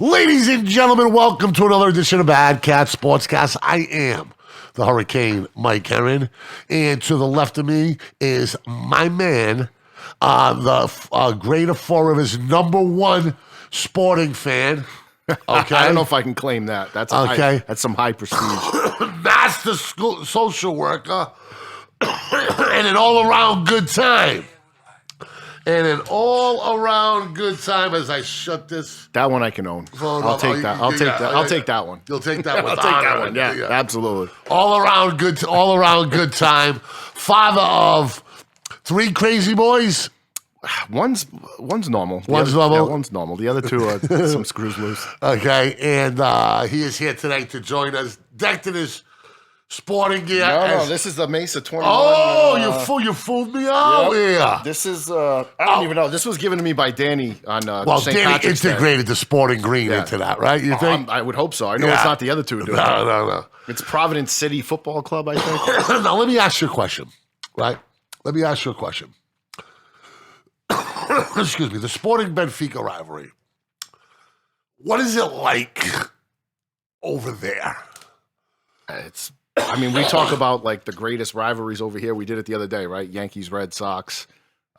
Ladies and gentlemen, welcome to another edition of BadCatz Sportscast. I am the Hurricane Mike Herren, and to the left of me is my man, the greater four of his #1 sporting fan. Okay, I don't know if I can claim that. That's okay. That's some high prestige. Master social worker, and an all-around good time. And an all-around good time as I shut this. That one I can own. I'll take that. I'll take that. I'll take that one. You'll take that one. I'll take that one. Yeah, absolutely. All-around good time. Father of 3 crazy boys. One's normal. One's normal? Yeah, one's normal. The other two are some screws loose. Okay, and he is here today to join us, decked in his sporting gear. No, this is the Mesa 21. Oh, you fooled me out here. This is, I don't even know. This was given to me by Danny on St. Danny Patrick's integrated the sporting green into that, right? You think? I would hope so. I know it's not the other two doing it. No. It's Providence City Football Club, I think. Now, let me ask you a question, right? Let me ask you a question. Excuse me. The Sporting Benfica rivalry. What is it like over there? We talk about like the greatest rivalries over here. We did it the other day, right? Yankees, Red Sox,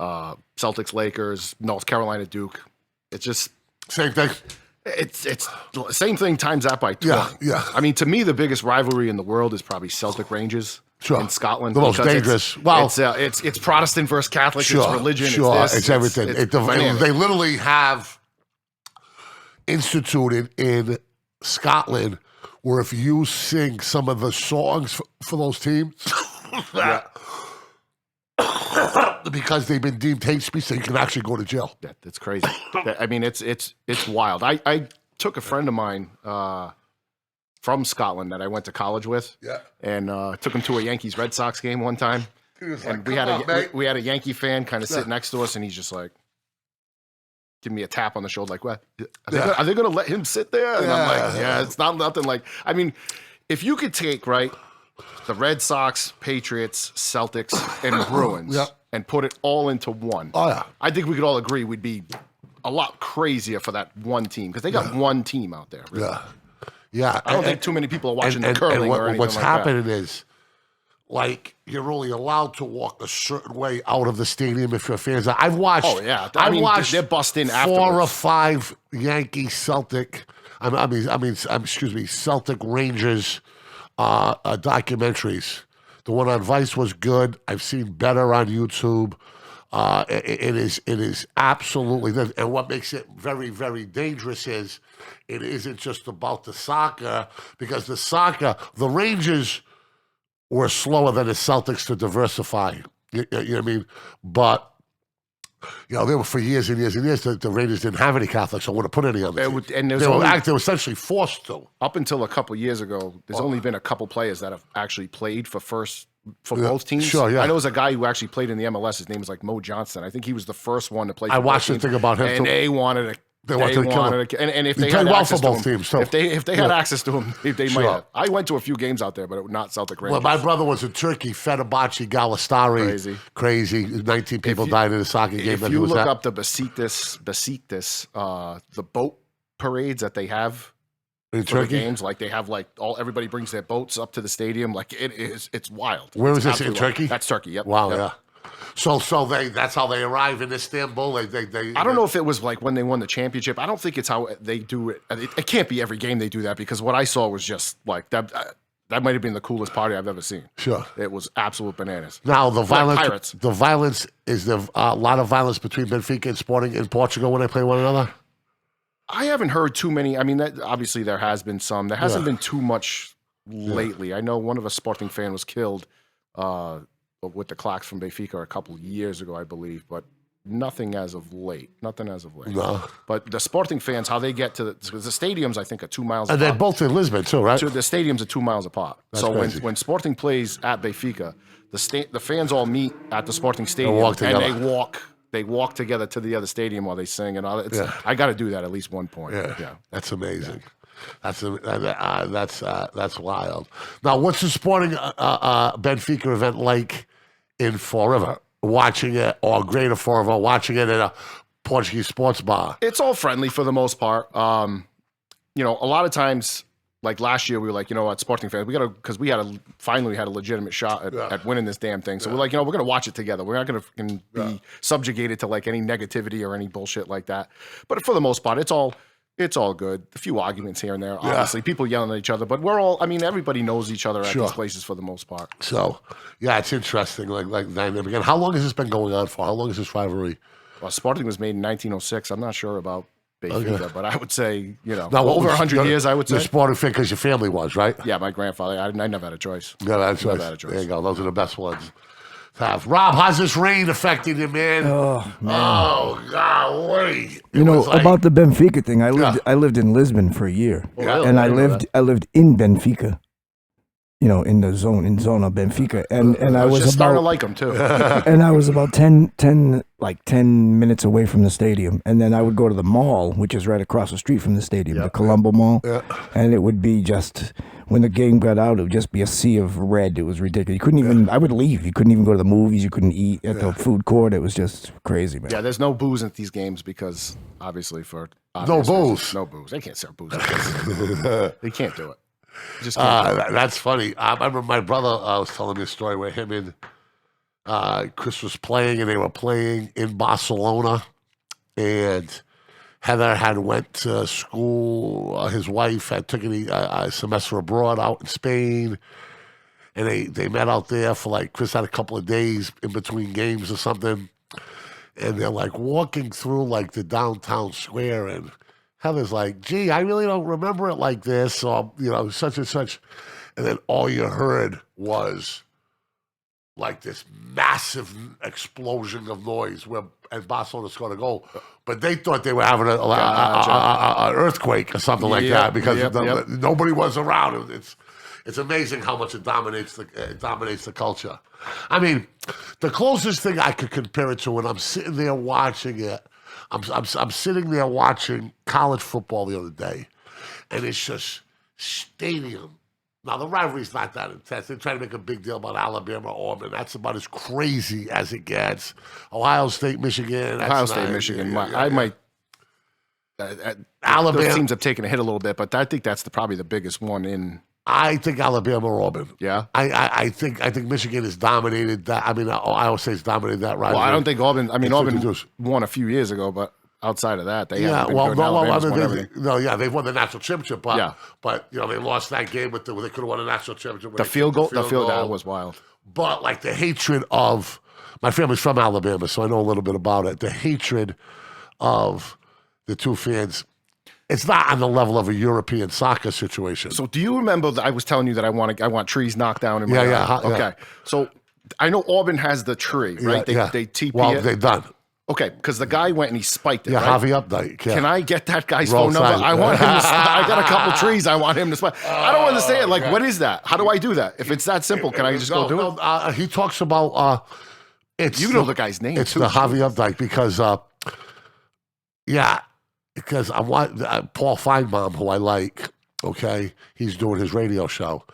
Celtics, Lakers, North Carolina, Duke. It's just same thing. It's same thing times that by 20. Yeah. I mean, to me, the biggest rivalry in the world is probably Celtic Rangers in Scotland. The most dangerous. It's Protestant versus Catholic. It's religion. It's everything. They literally have instituted in Scotland where if you sing some of the songs for those teams, because they've been deemed hate speech, so you can actually go to jail. Yeah, that's crazy. I mean, it's wild. I took a friend of mine from Scotland that I went to college with, and took him to a Yankees Red Sox game one time. And we had a Yankee fan kind of sit next to us, and he's just like, give me a tap on the shoulder, like, what? Are they going to let him sit there? And I'm like, it's not nothing like, I mean, if you could take, right, the Red Sox, Patriots, Celtics, and Bruins and put it all into one, I think we could all agree we'd be a lot crazier for that one team because they got one team out there. Really. Yeah. I don't think too many people are watching the curling or anything what's like happening is, like, you're only allowed to walk a certain way out of the stadium if you're fans. I've watched. Oh yeah, I've watched. They're busting 4 or 5 Yankee Celtic. Excuse me, Celtic Rangers documentaries. The one on Vice was good. I've seen better on YouTube. It is absolutely. And what makes it very, very dangerous is it isn't just about the soccer, because the Rangers were slower than the Celtics to diversify. You know what I mean? But, they were for years and years and years, the Rangers didn't have any Catholics, so wouldn't put any on the team. They were essentially forced to. Up until a couple years ago, there's only been a couple players that have actually played for both teams. Sure, yeah. I know there's a guy who actually played in the MLS. His name is like Mo Johnson. I think he was the first one to play for I watched the thing about him, and they wanted to. They wanted to kill him. And if he they played had well access for both to him, teams, so. if they had access to him, they might have. I went to a few games out there, but not Celtic Rangers. Well, my brother was in Turkey, Fenerbahce, Galatasaray. Crazy. 19 people died in a soccer game. If you look up the BadCatz, the boat parades that they have in for Turkey? The games, like they have everybody brings their boats up to the stadium. Like it's wild. Where was this, in Turkey? That's Turkey, yep. Wow, yeah. So that's how they arrive in Istanbul. I don't know if it was like when they won the championship. I don't think it's how they do it. It can't be every game they do that, because what I saw was just like that. That might have been the coolest party I've ever seen. Sure, it was absolute bananas. Now the violence, Pirates. The violence is a lot of violence between Benfica and Sporting in Portugal when they play one another. I haven't heard too many. I mean, obviously there has been some. There hasn't been too much lately. I know one of a Sporting fan was killed with the Clacks from Benfica a couple years ago, I believe, but nothing as of late. No. But the Sporting fans, how they get to the stadiums, I think, are 2 miles apart. And they're both in Lisbon too, right? So the stadiums are 2 miles apart. That's so crazy. when Sporting plays at Benfica, the fans all meet at the Sporting Stadium and they walk together to the other stadium while they sing and all that. I got to do that at least one point. Yeah. That's amazing. Yeah. That's wild. Now, what's the Sporting Benfica event like in Fall River? Watching it, or Greater Fall River, watching it at a Portuguese sports bar? It's all friendly for the most part. you know, a lot of times, like last year, we were like, you know what, Sporting fans, we got to, because finally had a legitimate shot at winning this damn thing. So we're like, you know, we're going to watch it together. We're not going to be subjugated to like any negativity or any bullshit like that. But for the most part, it's all good. A few arguments here and there, obviously. People yelling at each other, but everybody knows each other at these places for the most part. So, yeah, it's interesting. Like dynamic. And how long has this been going on for? How long is this rivalry? Well, Sporting was made in 1906. I'm not sure about Benfica, but I would say, you know, now, over 100 years, I would say. You're Sporting fan because your family was, right? Yeah, my grandfather. I never had a choice. Never had a choice. There you go. Those are the best ones. Rob, how's this rain affecting you, man? Oh, man. Oh, golly. You know, about the Benfica thing, I lived in Lisbon for a year. Really? And I lived in Benfica. You know, in Zona Benfica. And I was just starting to about like them too. and I was about 10 minutes away from the stadium. And then I would go to the mall, which is right across the street from the stadium, the Colombo Mall. Yeah. And it would be just, when the game got out, it would just be a sea of red. It was ridiculous. You couldn't even, I would leave. You couldn't even go to the movies. You couldn't eat at the food court. It was just crazy, man. Yeah, there's no booze at these games because, obviously, no booze. No booze. They can't serve booze. They can't do it. That's funny. I remember my brother was telling me a story where him and Chris was playing, and they were playing in Barcelona, and Heather had went to school. His wife had taken a semester abroad out in Spain, and they met out there for like, Chris had a couple of days in between games or something, and they're like walking through like the downtown square, and Heather's like, gee, I really don't remember it like this, or, you know, such and such. And then all you heard was like this massive explosion of noise and Barcelona scored a goal. But they thought they were having an earthquake or something like that because nobody was around. It's amazing how much it dominates the culture. I mean, the closest thing I could compare it to when I'm sitting there watching it, I'm sitting there watching college football the other day, and it's just stadium. Now, the rivalry's not that intense. They try to make a big deal about Alabama, Auburn. That's about as crazy as it gets. Ohio State, Michigan. Ohio State, Michigan. Alabama. Those teams have taken a hit a little bit, but I think that's probably the biggest one in. I think Alabama or Auburn. Yeah, I think Michigan has dominated that. I mean, Ohio State's dominated that rivalry. Well, I don't think Auburn. I mean, Auburn won a few years ago, but outside of that, they haven't been good. They've won the national championship, but you know they lost that game with they could have won a national championship. The field goal, that was wild. But like the hatred of my family's from Alabama, so I know a little bit about it. The hatred of the two fans. It's not on the level of a European soccer situation. So, do you remember that I was telling you that I want trees knocked down in my yard? Okay. So, I know Auburn has the tree, right? They TP well, it. they're done. Okay, because the guy went and he spiked it. Yeah, right? Javi Updike. Yeah. Can I get that guy's phone number? I want him to. I got a couple trees. I want him to spike. I don't understand. Like, what is that? How do I do that? If it's that simple, can I just go do it? He talks about. You know the guy's name. It's the Javi Updike because. Because I want Paul Feinbaum, who I like, okay, he's doing his radio show.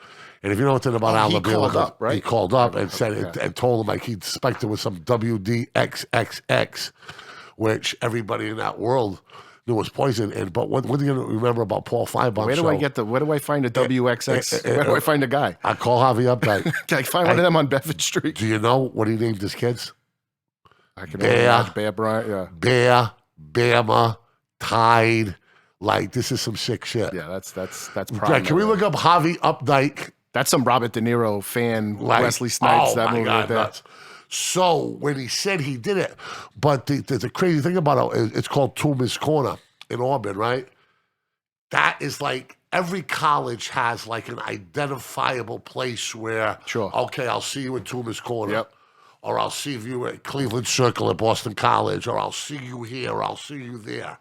And if you know anything about Alabama, called up, right? He called up and said and told him like he suspected with some WDXXX, which everybody in that world knew was poison. But what are you going to remember about Paul Feinbaum? Where do I find a WXX? Where do I find a guy? I call Javi Updike. Can I find one of them on Bedford Street? Do you know what he named his kids? I can imagine Bear Bryant, yeah. Bear, Bama, Tide, like this is some sick shit. Yeah, that's prime. Can we look up Javi Updike? That's some Robert De Niro fan, like, Wesley Snipes. That movie right there. So when he said he did it, but the crazy thing about it, it's called Tillman's Corner in Auburn, right? That is like every college has like an identifiable place where, okay, I'll see you in Tillman's Corner. Yep. Or I'll see you at Cleveland Circle at Boston College, or I'll see you here, or I'll see you there.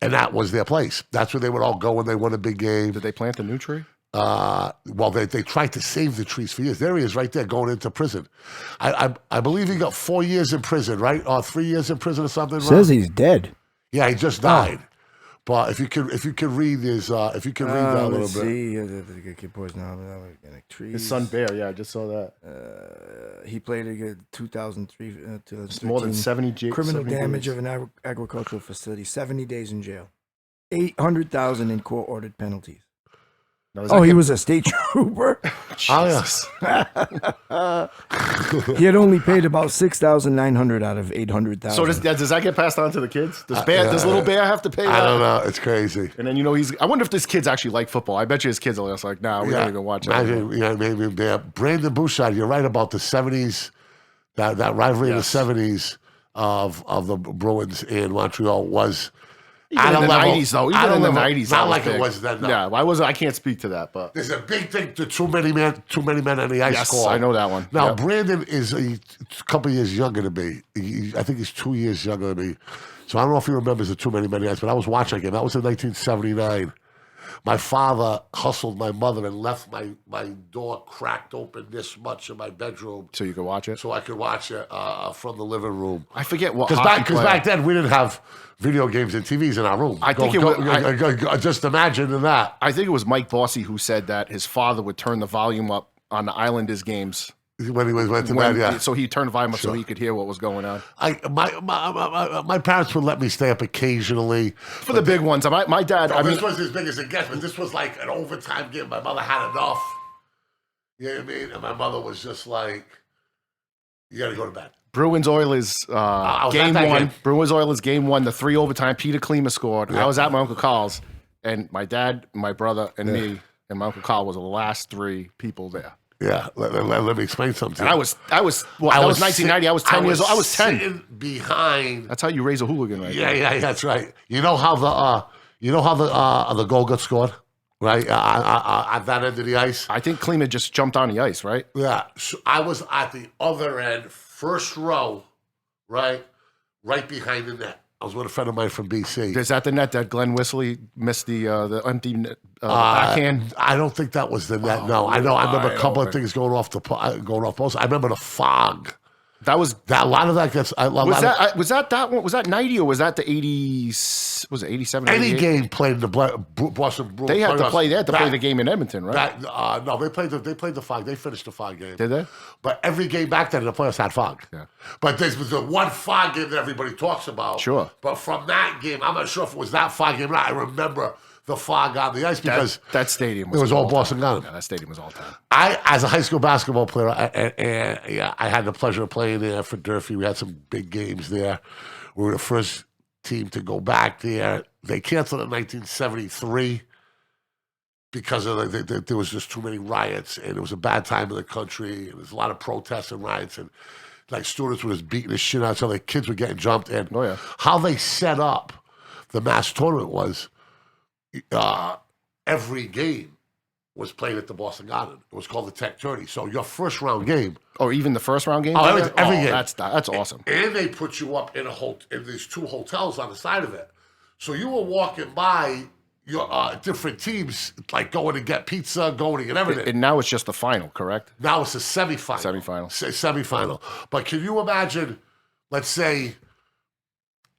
And that was their place. That's where they would all go when they won a big game. Did they plant the new tree? Well, they tried to save the trees for years. There he is right there going into prison. I believe he got 4 years in prison, right? Or 3 years in prison or something. Says he's dead. Yeah, he just died. But if you can read his, if you can read that a little bit. His son Bear, yeah, I just saw that. He played in 2003. It's more than 70 criminal damage of an agricultural facility. 70 days in jail. $800,000 in court-ordered penalties. Now, does Oh, that he get- was a state trooper. Jesus. He had only paid about $6,900 out of $800,000. So does that get passed on to the kids? Does little Bear have to pay that? I don't know. It's crazy. And then I wonder if this kid's actually like football. I bet you his kids are just like, nah, we don't even watch it. Maybe there. Brandon Bouchard, you're right about the 70s. That rivalry in the 70s of the Bruins and Montreal was. Even in the 90s, though. Even in the 90s, not like it was then. No. Yeah, I can't speak to that, but There's a big thing to too many men on the ice. yes, call. I know that one. Now Yep. Brandon is a couple years younger than me. I think he's 2 years younger than me. So I don't know if he remembers the too many men on the ice, but I was watching him. That was in 1979. My father hustled my mother and left my door cracked open this much in my bedroom So you can watch it. so I could watch it from the living room. I forget what Because hockey player- back then we didn't have video games and TVs in our room. I think just imagine that. I think it was Mike Bossy who said that his father would turn the volume up on the Islanders games When he went to bed, yeah. so he turned the volume up so he could hear what was going on. My parents would let me stay up occasionally. For the big ones, my dad. I mean, this was as big as it gets, but this was like an overtime game. My mother had enough. You know what I mean? And my mother was just like, "You got to go to bed." Bruins Oilers was at game that one. game. Bruins Oilers game one. The 3 overtime. Peter Klima scored. I was at my uncle Carl's, and my dad, my brother, and me, and my uncle Carl was the last 3 people there. Yeah, let me explain something. To And you. that was 1990. I was 10 years old. I was 10. sitting behind. That's how you raise a hooligan, right? Yeah, that's right. You know how the goal got scored, right? At that end of the ice. I think Klima just jumped on the ice, right? Yeah, so I was at the other end, first row, right behind the net. I was with a friend of mine from BC. Is that the net that Glenn Whistler missed the empty backhand? I don't think that was the net. No, I know. I remember a couple of things going off post. I remember the fog. That was A lot of that gets. was that one? Was that 90 or was that the 80s? Was it 87? Any 88? game played in the Boston Bruins. They had to play. They had to play That- the game in Edmonton, right? No, they played the fog. They finished the fog game. Did they? But every game back then in the playoffs had fog. Yeah. But this was the one fog game that everybody talks about. Sure. But from that game, I'm not sure if it was that fog game or not. I remember the fog on the ice because that stadium it was all all Boston time. Gun. Yeah, that stadium was all time. As a high school basketball player, I had the pleasure of playing there for Durfee. We had some big games there. We were the first team to go back there. They canceled in 1973 because there was just too many riots, and it was a bad time in the country, and there's a lot of protests and riots, and like students were just beating the shit out, so the kids were getting jumped. And Oh, yeah. how they set up the mass tournament was every game was played at the Boston Garden. It was called the Tech 30. So your first round game, Or even the first round game? Oh, every game. That's awesome. and they put you up in in these 2 hotels on the side of it. So you were walking by your different teams, like going to get pizza, going to get everything. And now it's just the final, correct? Now it's a semifinal. Semifinal. Semifinal. But can you imagine, let's say,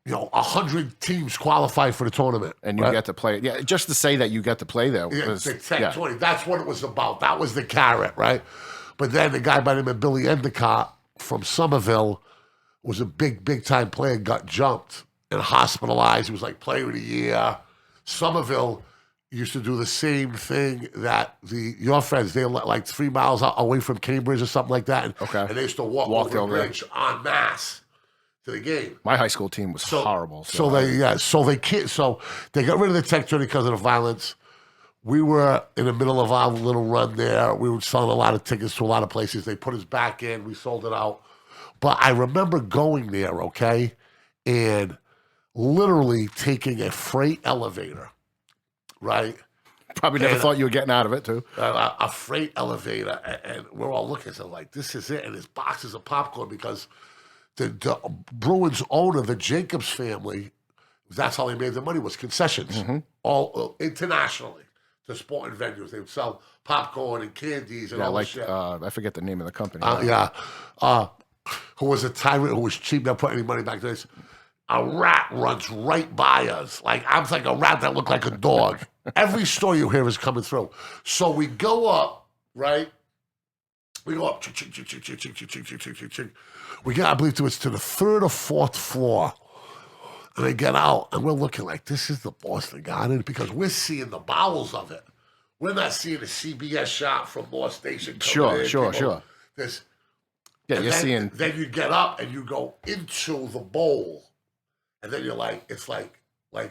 100 teams qualify for the tournament. And you get to play. Yeah, just to say that you get to play there. Yeah, was- the Tech yeah. 20. That's what it was about. That was the carrot, right? But then the guy by the name of Billy Endicott from Somerville was a big time player, got jumped and hospitalized. He was like player of the year. Somerville used to do the same thing that your friends, they're like 3 miles away from Cambridge or something like that. Okay. And they used to walk over the bridge en masse to the game. My high school team was horrible. So they got rid of the Tech 30 because of the violence. We were in the middle of our little run there. We were selling a lot of tickets to a lot of places. They put us back in. We sold it out. But I remember going there, okay, and literally taking a freight elevator, right? Probably never thought you were getting out of it, too. A freight elevator, and we're all looking, so like, this is it. And there's boxes of popcorn because the Bruins owner, the Jacobs family, that's how they made their money, was concessions, all internationally to sporting venues. They would sell popcorn and candies and all Like, this shit. I forget the name of the company. Who was a tyrant who was cheap, not put any money back there. A rat runs right by us. Like, I'm like a rat that looked like a dog. Every story you hear is coming through. So we go up, right? We go up, we get, I believe it was to the 3rd or 4th floor. And they get out, and we're looking like, this is the Boston Garden, because we're seeing the bowels of it. We're not seeing a CBS shot from Law Station. Sure. This, Yeah, you're seeing. Then you get up and you go into the bowl, and then you're like, it's like a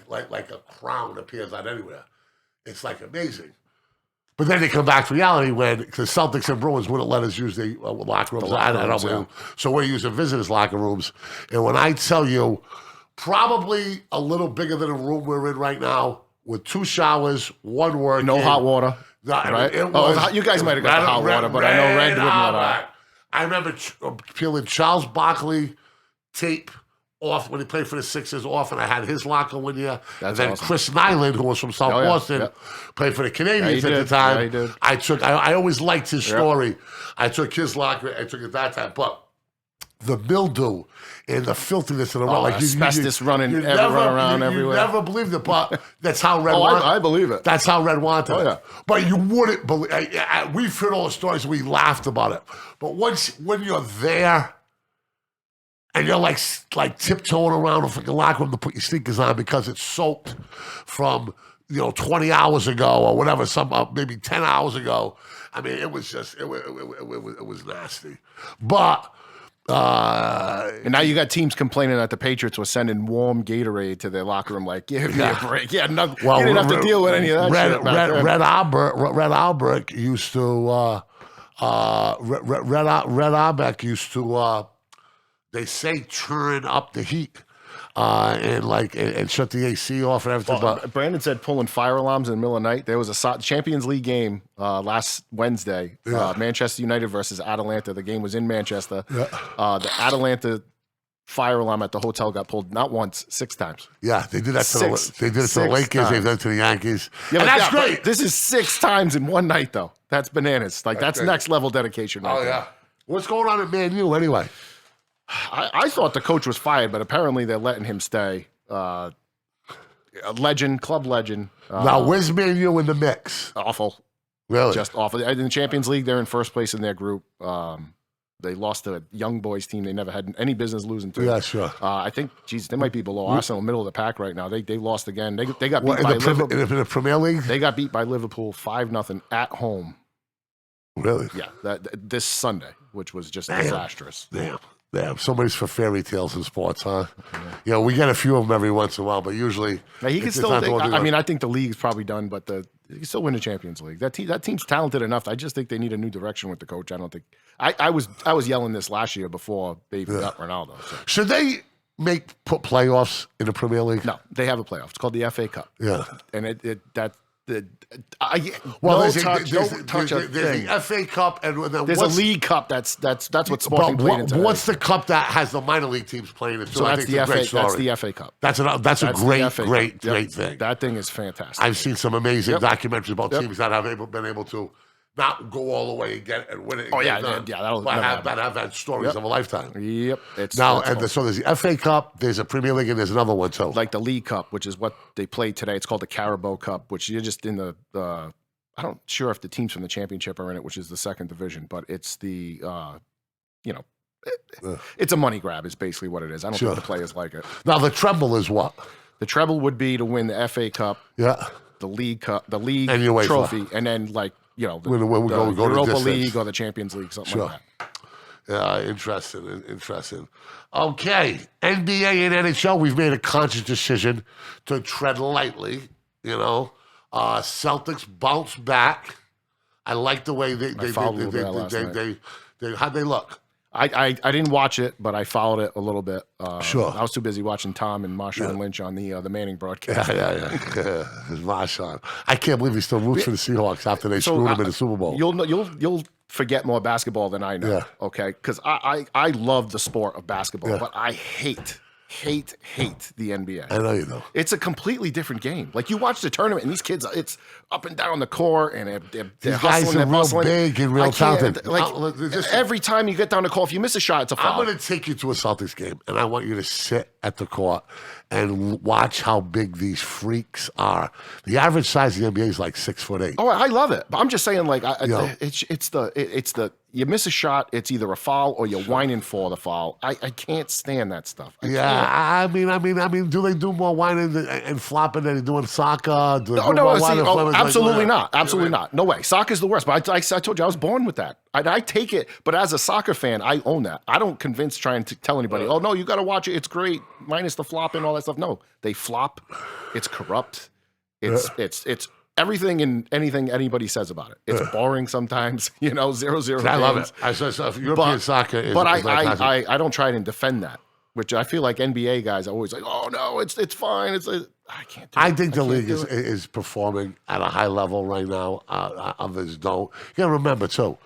crown appears out anywhere. It's like amazing. But then they come back to reality when the Celtics and Bruins wouldn't let us use the locker rooms. So we're using visitors' locker rooms. And when I tell you, probably a little bigger than the room we're in right now, with 2 showers, 1 working. No hot water. No, right? You guys might have got the hot water, but I know Red wouldn't let out. I remember peeling Charles Barkley tape off when he played for the Sixers off, and I had his locker one year. And then awesome. Chris Nyland, who was from South Boston, played for the Canadians at the time. Yeah, he did. I always liked his story. I took his locker, I took it that time. But the mildew and the filthiness in the room, like asbestos running around everywhere. You never believed it, but that's how Red wanted it. I believe it. That's how Red wanted it. Yeah. But you wouldn't believe we've heard all the stories, we laughed about it. But when you're there, and you're like tiptoeing around the fucking locker room to put your sneakers on because it's soaked from 20 hours ago or whatever, maybe 10 hours ago. I mean, it was just it was nasty. But and now you got teams complaining that the Patriots were sending warm Gatorade to their locker room. Like, give me a break. Yeah, you didn't have to deal with any of that shit. Red Auerbach used to Red Auerbach used to. They say turn up the heat and shut the AC off and everything. Well, Brandon said pulling fire alarms in the middle of the night. There was a Champions League game last Wednesday, Manchester United versus Atalanta. The game was in Manchester. Yeah. The Atalanta fire alarm at the hotel got pulled not once, 6 times. Yeah, they did that to the Lakers. They've done it to the Yankees. Yeah, and that's great. This is 6 times in one night, though. That's bananas. That's next level dedication. Right there. What's going on at Man U anyway? I thought the coach was fired, but apparently they're letting him stay. A legend, club legend. Now, where's Man U in the mix? Awful. Really? Just awful. In the Champions League, they're in first place in their group. They lost to a young boys team they never had any business losing to. Yeah, sure. I think, they might be below Arsenal, middle of the pack right now. They lost again. They got beat by Liverpool. In the Premier League? They got beat by Liverpool 5-0 at home. Really? Yeah, this Sunday, which was just disastrous. Damn, somebody's for fairy tales in sports, huh? Yeah, we get a few of them every once in a while, but usually he can still. I think the league's probably done, but he can still win the Champions League. That team's talented enough. I just think they need a new direction with the coach. I don't think I was yelling this last year before they even got Ronaldo. So. Should they put playoffs in the Premier League? No, they have a playoff. It's called the FA Cup. Yeah, and there's the FA Cup, and then there's a League Cup. That's what Sporting played into. What's the cup that has the minor league teams playing it? So that's the FA. That's the FA Cup. That's a great thing. That thing is fantastic. I've seen some amazing documentaries about teams that have been able to not go all the way and win it. That have had stories of a lifetime. Yep. So there's the FA Cup, there's a Premier League, and there's another one too. Like the League Cup, which is what they played today. It's called the Carabao Cup, which you're just in the. I don't sure if the teams from the Championship are in it, which is the second division, but it's the it's a money grab. Is basically what it is. I don't think the players like it. Now the treble is what? The treble would be to win the FA Cup. Yeah. The League Cup, the League and trophy, and then the Europa League or the Champions League, something like that. Yeah, interesting. Okay, NBA and NHL, we've made a conscious decision to tread lightly. Celtics bounce back. I like the way they how'd they look? I didn't watch it, but I followed it a little bit. Sure. I was too busy watching Tom and Marshawn Lynch on the Manning broadcast. Yeah. Marshawn. I can't believe he still roots for the Seahawks after they screwed him in the Super Bowl. You'll forget more basketball than I know. Okay, because I love the sport of basketball, but I hate the NBA. I know you know. It's a completely different game. Like you watch the tournament and these kids, it's up and down the court and they're hustling, they're real big and real talented. Every time you get down the court, if you miss a shot, it's a foul. I'm going to take you to a Celtics game and I want you to sit at the court and watch how big these freaks are. The average size of the NBA is like 6'8". Oh, I love it. But I'm just saying, like, it's the you miss a shot, it's either a foul or you're whining for the foul. I can't stand that stuff. I can't. I mean, do they do more whining and flopping than they do in soccer? Do they do more whining and flopping? Absolutely not. Absolutely not. No way. Soccer's the worst. But I told you I was born with that. I take it, but as a soccer fan, I own that. I don't try and tell anybody, oh no, you got to watch it. It's great. Minus the flopping, all that stuff. No, they flop. It's corrupt. It's everything and anything anybody says about it. It's boring sometimes, 0-0. I love it. European soccer is. But I don't try and defend that, which I feel like NBA guys are always like, oh no, it's fine. I can't. I think the league is performing at a high level right now. Others don't. You got to remember too,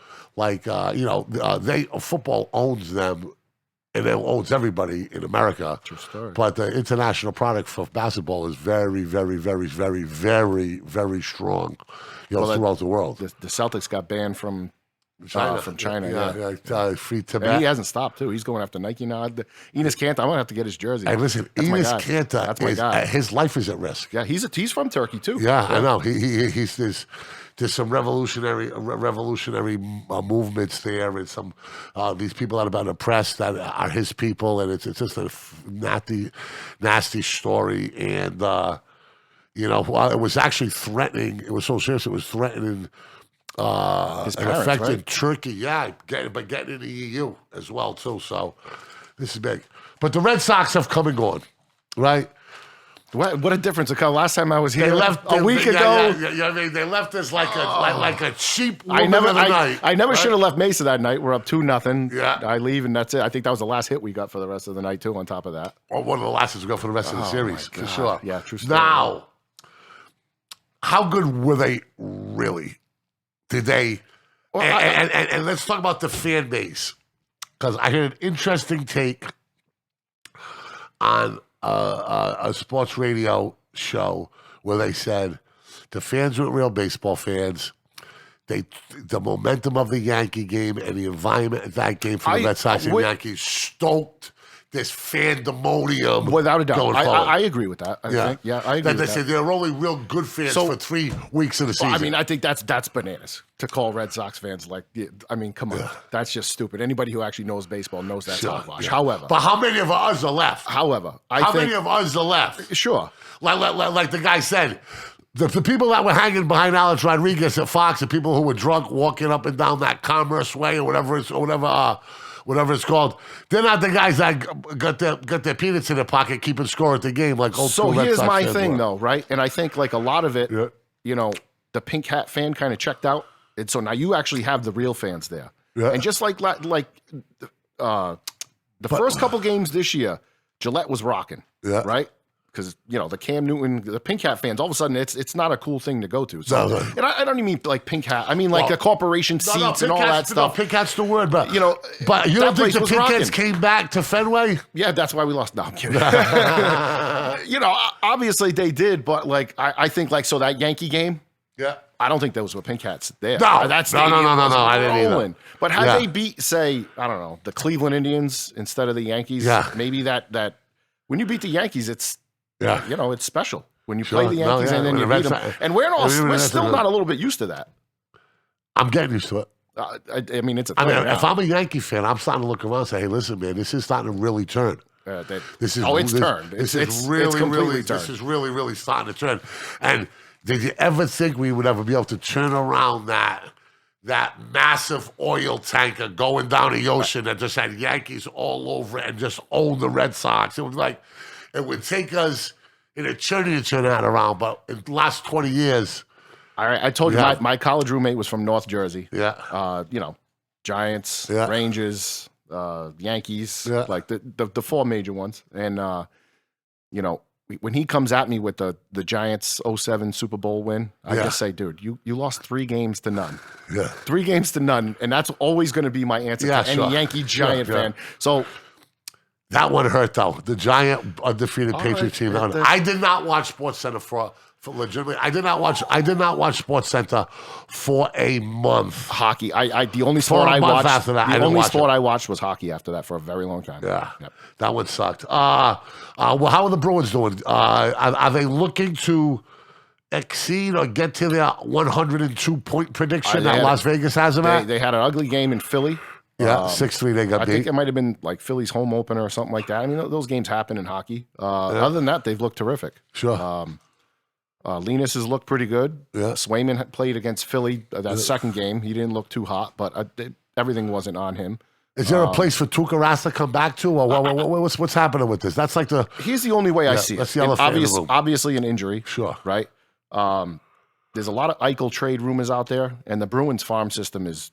football owns them. And it owns everybody in America. True story. But the international product for basketball is very, very, very, very, very, very strong. Throughout the world. The Celtics got banned from China. Free Tillman. He hasn't stopped too. He's going after Nike now. Enes Kanter, I'm gonna have to get his jersey. Hey, listen, Enes Kanter, his life is at risk. Yeah, he's from Turkey too. Yeah, I know. There's some revolutionary movements there, and some these people that have been oppressed that are his people, and it's just a nasty story. And it was actually threatening. It was so serious. It was threatening his parents, effect in right? Turkey. Yeah, but getting in the EU as well too. So this is big. But the Red Sox have come and gone, right? What a difference! Last time I was here, a week ago. They left us like a cheap woman of the night. I never should have left Mesa that night. We're up 2-0. Yeah. I leave and that's it. I think that was the last hit we got for the rest of the night too. On top of that, or one of the last hits we got for the rest of the series for sure. Yeah, true story. Now, how good were they really? Did they? Well, and let's talk about the fan base, because I heard an interesting take on a sports radio show where they said the fans weren't real baseball fans. The momentum of the Yankee game and the environment of that game for the Red Sox and Yankees stoked this fandemonium. Without a doubt. I agree with that. I think. Yeah, I agree. They said they're only real good fans for 3 weeks of the season. Well, I think that's bananas to call Red Sox fans come on. That's just stupid. Anybody who actually knows baseball knows that's hogwash. However. But how many of us are left? However. How many of us are left? Sure. Like the guy said, the people that were hanging behind Alex Rodriguez at Fox, the people who were drunk walking up and down that Commerce Way or whatever it's called, they're not the guys that got their peanuts in their pocket keeping score at the game like old school Red Sox. So here's my thing though, right? And I think like a lot of it, the pink hat fan kind of checked out. And so now you actually have the real fans there. Yeah. And just like the first couple games this year, Gillette was rocking, right? Because the Cam Newton, the pink hat fans, all of a sudden it's not a cool thing to go to. So, and I don't even mean like pink hat. I mean like the corporation seats and all that stuff. No, pink hat's the word, but you don't think the pink hats came back to Fenway? Yeah, that's why we lost. No, I'm kidding. Obviously they did, but like I think like so that Yankee game. Yeah. I don't think those were pink hats there. No, I didn't either. But had they beat, say, I don't know, the Cleveland Indians instead of the Yankees, maybe that when you beat the Yankees, it's it's special. When you play the Yankees and then you beat them. And we're still not a little bit used to that. I'm getting used to it. I mean, it's a thing now. If I'm a Yankee fan, I'm starting to look around and say, hey, listen, man, this is starting to really turn. Turned. This is really, really starting to turn. And did you ever think we would ever be able to turn around that massive oil tanker going down the ocean that just had Yankees all over it and just own the Red Sox? It was like, it would take us an eternity to turn that around, but in the last 20 years. All right, I told you my college roommate was from North Jersey. Yeah. Giants, Rangers, Yankees, like the four major ones. And, when he comes at me with the Giants 07 Super Bowl win, I just say, dude, you lost 3 games to none. Yeah. 3 games to none. And that's always going to be my answer to any Yankee Giant fan. So that one hurt, though. The Giant undefeated Patriots team. I did not watch SportsCenter for legitimately. I did not watch SportsCenter for a month. Hockey. The only sport I watched after that. The only sport I watched was hockey after that for a very long time. Yeah. That one sucked. Well, how are the Bruins doing? Are they looking to exceed or get to their 102-point prediction They that had- Las Vegas has them at? They had an ugly game in Philly. Yeah, 6-3 they got I beat. think it might have been like Philly's home opener or something like that. I mean, those games happen in hockey. Other than that, they've looked terrific. Sure. Linus has looked pretty good. Yeah. Swayman had played against Philly that second game. He didn't look too hot, but everything wasn't on him. Is there a place for Tuukka Rask to come back to, or what's happening with this? That's like the Here's the only way I see it. that's the elephant in the room. Obviously an injury. Sure. Right? There's a lot of Eichel trade rumors out there, and the Bruins farm system is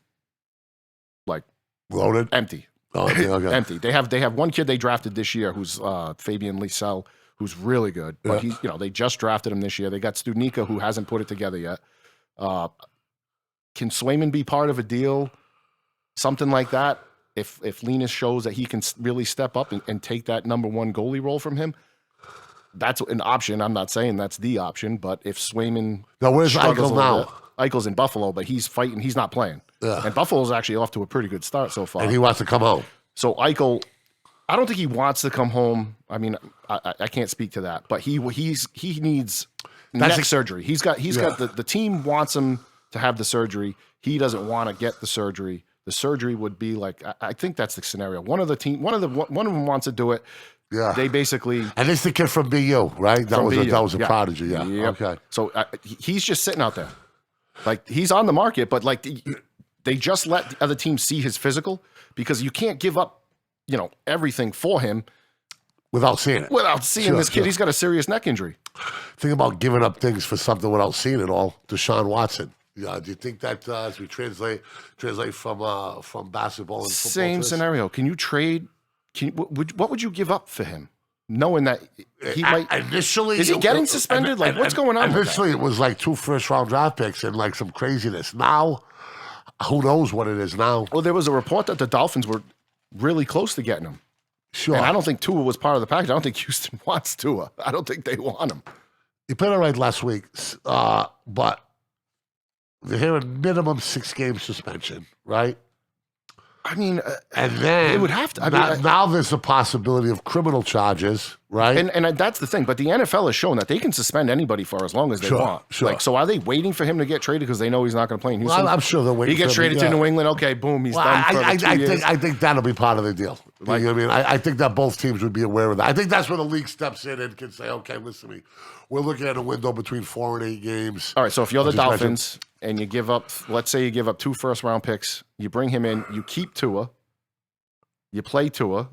like loaded. empty. Oh, okay. Empty. They have one kid they drafted this year who's Fabian Lysell, who's really good. But he's they just drafted him this year. They got Studnicka, who hasn't put it together yet. Can Swayman be part of a deal? Something like that. If Linus shows that he can really step up and take that number one goalie role from him, that's an option. I'm not saying that's the option, but if Swayman Now, where's struggles Eichel a little now? bit- Eichel's in Buffalo, but he's fighting. He's not playing. Yeah. And Buffalo's actually off to a pretty good start so far. And he wants to come home. So Eichel, I don't think he wants to come home. I mean, I can't speak to that, but he needs neck surgery. He's got the team wants him to have the surgery. He doesn't want to get the surgery. The surgery would be like, I think that's the scenario. One of them wants to do it. Yeah. They basically, And this is the kid from BU, right? That was a prodigy. Yeah. Yep. Okay. So he's just sitting out there, like he's on the market, but like they just let the other teams see his physical because you can't give up, everything for him Without seeing it. without seeing this kid. Sure. He's got a serious neck injury. Think about giving up things for something without seeing it all. Deshaun Watson. Yeah. Do you think that as we translate from basketball and football? Same to this? scenario. Can you trade? What would you give up for him, knowing that he might? Initially, Is he getting suspended? Like, what's going on with that? Initially, it was like 2 first-round draft picks and like some craziness. Now, who knows what it is now? Well, there was a report that the Dolphins were really close to getting him, Sure. and I don't think Tua was part of the package. I don't think Houston wants Tua. I don't think they want him. You played all right last week, but they're hearing minimum 6-game suspension, right? I mean, And then it would have to. now there's a possibility of criminal charges, right? And that's the thing. But the NFL has shown that they can suspend anybody for as long as they Sure, want. sure. Like, so are they waiting for him to get traded because they know he's not going to play in Houston? Well, I'm sure they're waiting. He gets for him, traded to yeah. New England. Okay, boom, he's Well, done for I 2 years. think that'll be part of the deal. You know what I mean? I think that both teams would be aware of that. I think that's where the league steps in and can say, okay, listen to me. We're looking at a window between 4 and 8 games. All right, so if you're the Just mention- Dolphins and you give up, let's say you give up 2 first-round picks, you bring him in, you keep Tua, you play Tua.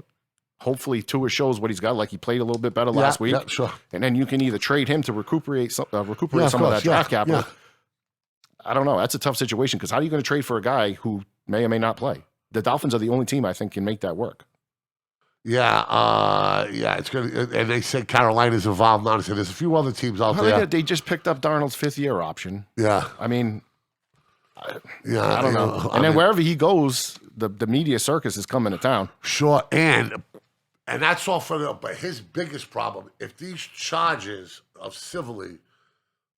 Hopefully Tua shows what he's got, like he played a little bit better last week. Yeah, sure. And then you can either trade him to recuperate some of course, that draft capital. yeah. I don't know. That's a tough situation because how are you going to trade for a guy who may or may not play? The Dolphins are the only team I think can make that work. Yeah, it's good. And they said Carolina's involved now. So there's a few other teams out there. They just picked up Darnold's 5th-year option. Yeah, I mean, yeah. I don't know. And then wherever he goes, the media circus is coming to town. Sure, and that's all for but his biggest problem, if these charges of civilly,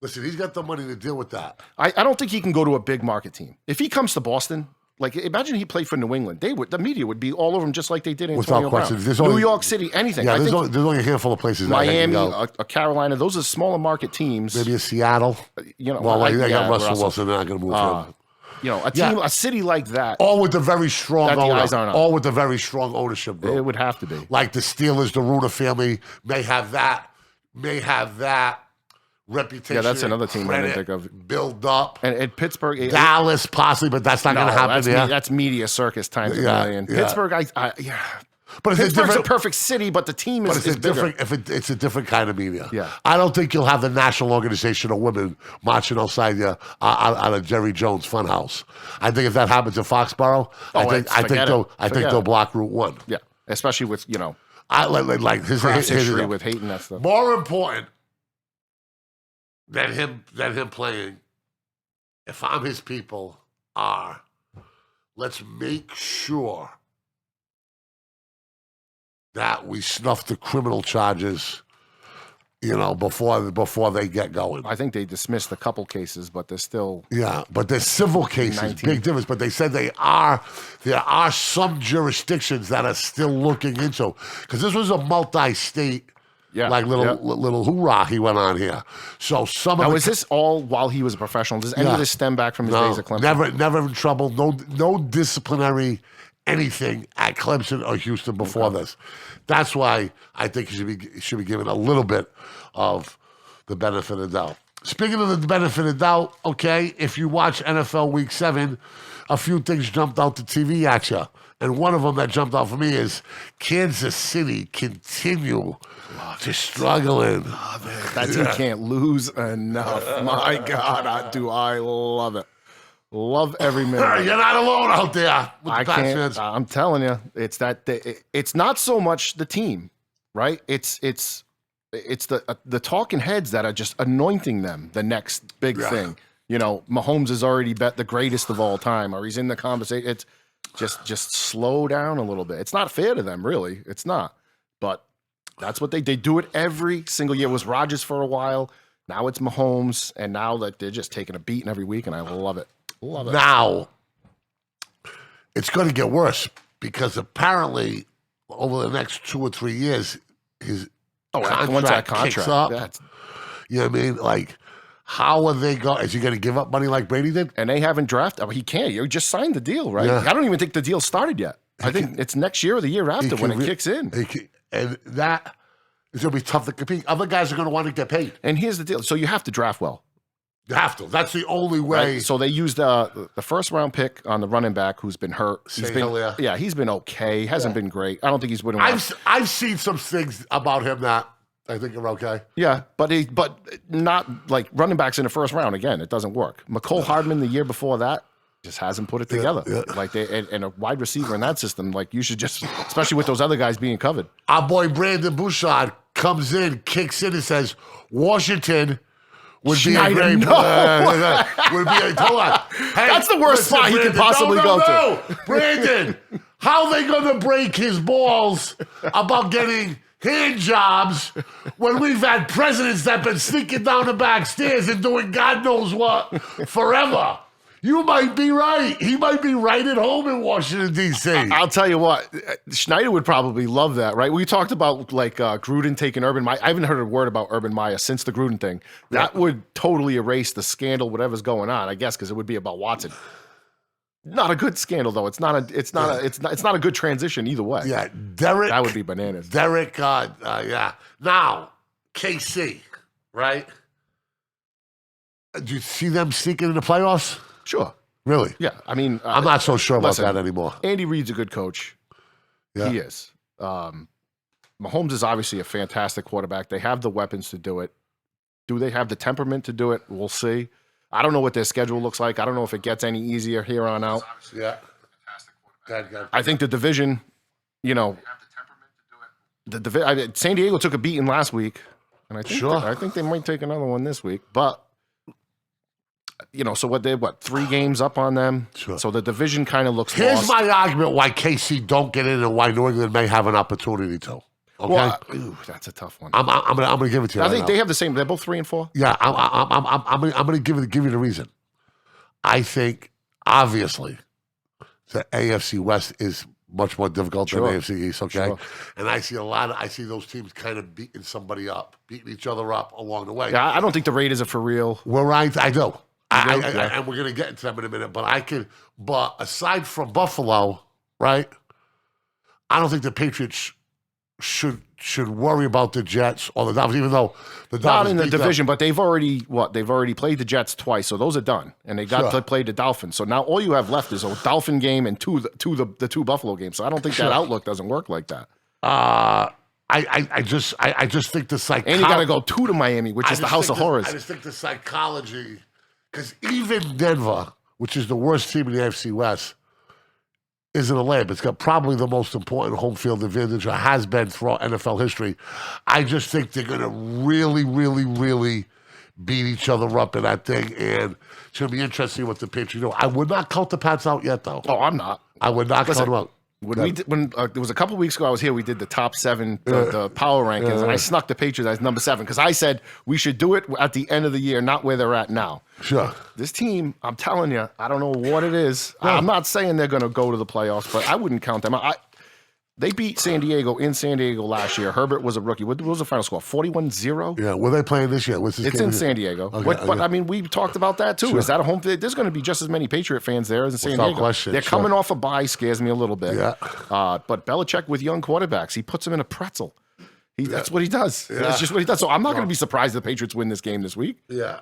listen, he's got the money to deal with that. I don't think he can go to a big market team. If he comes to Boston, like imagine he played for New England, the media would be all over him just like they did in Without Antonio question. Brown. There's New only- York City, anything. Yeah, I there's think only a handful of places. that they can Miami, go. a Carolina, those are smaller market teams. Maybe a Seattle. Well, They got yeah, Russell Wilson. They're not going to move him. a team, a city like that, All with a very strong That the eyes aren't owner. on. All with a very strong ownership group. it would have to be. Like the Steelers, the Runa family may have that reputation. Yeah, that's another team I didn't credit think of. Build up. And Pittsburgh, Dallas, possibly, but that's not going to happen there. that's media circus times a Yeah, million. yeah. Pittsburgh, But it's Pittsburgh's a perfect city, but the team But is it's a bigger. different. It's a different kind of media. Yeah. I don't think you'll have the National Organization of Women marching outside you on a Jerry Jones funhouse. I think if that happens in Foxborough, I think they'll block Route 1. Yeah, especially with I like his history with hating that stuff. More important than him playing, if I'm his people, let's make sure that we snuff the criminal charges, before they get going. I think they dismissed a couple cases, but they're still. Yeah, but there's civil cases, 19. big difference. But they said there are some jurisdictions that are still looking into, because this was a multi-state like little hoorah he went on here. So some now, of is this all while he was a professional? Does any of this stem back from his days at Clemson? Never in trouble. No disciplinary anything at Clemson or Houston before this. That's why I think he should be given a little bit of the benefit of the doubt. Speaking of the benefit of the doubt, okay, if you watch NFL Week 7, a few things jumped out the TV at you. And one of them that jumped out for me is Kansas City continue to struggling. That team can't lose enough. My God, I love it. Love every minute. You're not alone out there. With I the Pats can't. fans. I'm telling you, it's not so much the team, right? It's the talking heads that are just anointing them the next big thing. You know, Mahomes is already bet the greatest of all time, or he's in the conversation. It's just slow down a little bit. It's not fair to them, really. It's not. But that's what they do it every single year. It was Rodgers for a while. Now it's Mahomes, and now that they're just taking a beating every week, and I love it. Love it. Now, it's going to get worse because apparently over the next 2 or 3 years, his contract kicks up. You know what I mean? Like, how are they going? Is he going to give up money like Brady did? And they haven't drafted. I mean, he can't. You just signed the deal, right? Yeah. I don't even think the deal started yet. I think it's next year or the year after when it kicks in. And that is going to be tough to compete. Other guys are going to want to get paid. And here's the deal. So you have to draft well. You have to. That's the only way. Right? So they used the first round pick on the running back who's been hurt. He's been okay. Hasn't been great. I don't think he's winning. I've seen some things about him that I think are okay. Yeah, but not like running backs in the first round. Again, it doesn't work. McCole Hardman the year before that just hasn't put it together. Like and a wide receiver in that system, like you should just, especially with those other guys being covered. Our boy Brandon Bouchard comes in, kicks in, and says Washington would be a great. Hold on. Hey, that's the worst spot he could possibly go to. Brandon, how are they going to break his balls about getting hand jobs when we've had presidents that have been sneaking down the back stairs and doing God knows what forever? You might be right. He might be right at home in Washington, D.C. I'll tell you what, Schneider would probably love that, right? We talked about like Gruden taking Urban Meyer. I haven't heard a word about Urban Meyer since the Gruden thing. That would totally erase the scandal, whatever's going on, I guess, because it would be about Watson. Not a good scandal though. It's not a good transition either way. Yeah, Derek. That would be bananas. Derek, yeah. Now, KC, right? Do you see them sneaking in the playoffs? Sure. Really? Yeah. I mean, I'm not so sure about that anymore. Andy Reid's a good coach. Yeah. He is. Mahomes is obviously a fantastic quarterback. They have the weapons to do it. Do they have the temperament to do it? We'll see. I don't know what their schedule looks like. I don't know if it gets any easier here on out. Yeah. I think the division, you know, San Diego took a beating last week, and I think they might take another one this week. But you know, so they're 3 games up on them. Sure. So the division kind of looks Here's lost. my argument why KC don't get in and why New England may have an opportunity to. Okay, well, that's a tough one. I'm gonna give it to you. I think they have the same. They're both 3 and 4. Yeah, I'm gonna give you the reason. I think obviously the AFC West is much more difficult than AFC East. Okay, and I see those teams kind of beating each other up along the way. Yeah, I don't think the Raiders are for real. Well, right, I do. And we're gonna get into them in a minute, but aside from Buffalo, right? I don't think the Patriots should worry about the Jets or the Dolphins, even though the Dolphins not in the beat division, them. but they've already played the Jets twice, so those are done, and they got to play the Dolphins. So now all you have left is a Dolphin game and the 2 Buffalo games. So I don't think that outlook doesn't work like that. I just think the psychology. And you got to go 2 to Miami, which is the House of Horrors. I just think the psychology, because even Denver, which is the worst team in the AFC West, is in a layup. It's got probably the most important home field advantage, or has been throughout NFL history. I just think they're going to really, really, really beat each other up in that thing, and it's going to be interesting what the Patriots do. I would not count the Pats out yet, though. Oh, I'm not. I would not count them out. When it was a couple weeks ago, I was here. We did the top 7, the power rankings, and I snuck the Patriots as number 7 because I said we should do it at the end of the year, not where they're at now. Sure. This team, I'm telling you, I don't know what it is. I'm not saying they're going to go to the playoffs, but I wouldn't count them out. They beat San Diego in San Diego last year. Herbert was a rookie. What was the final score? 41-0? Yeah, where they playing this year? What's this It's game in again? San Diego. Okay, But I mean, we talked about that too. Is that a home? There's going to be just as many Patriot fans there as in San Without Diego. question, They're coming off a bye, scares me a little bit. Yeah. But Belichick with young quarterbacks, he puts them in a pretzel. That's what he does. That's just what he does. So I'm not going to be surprised if the Patriots win this game this week. Yeah.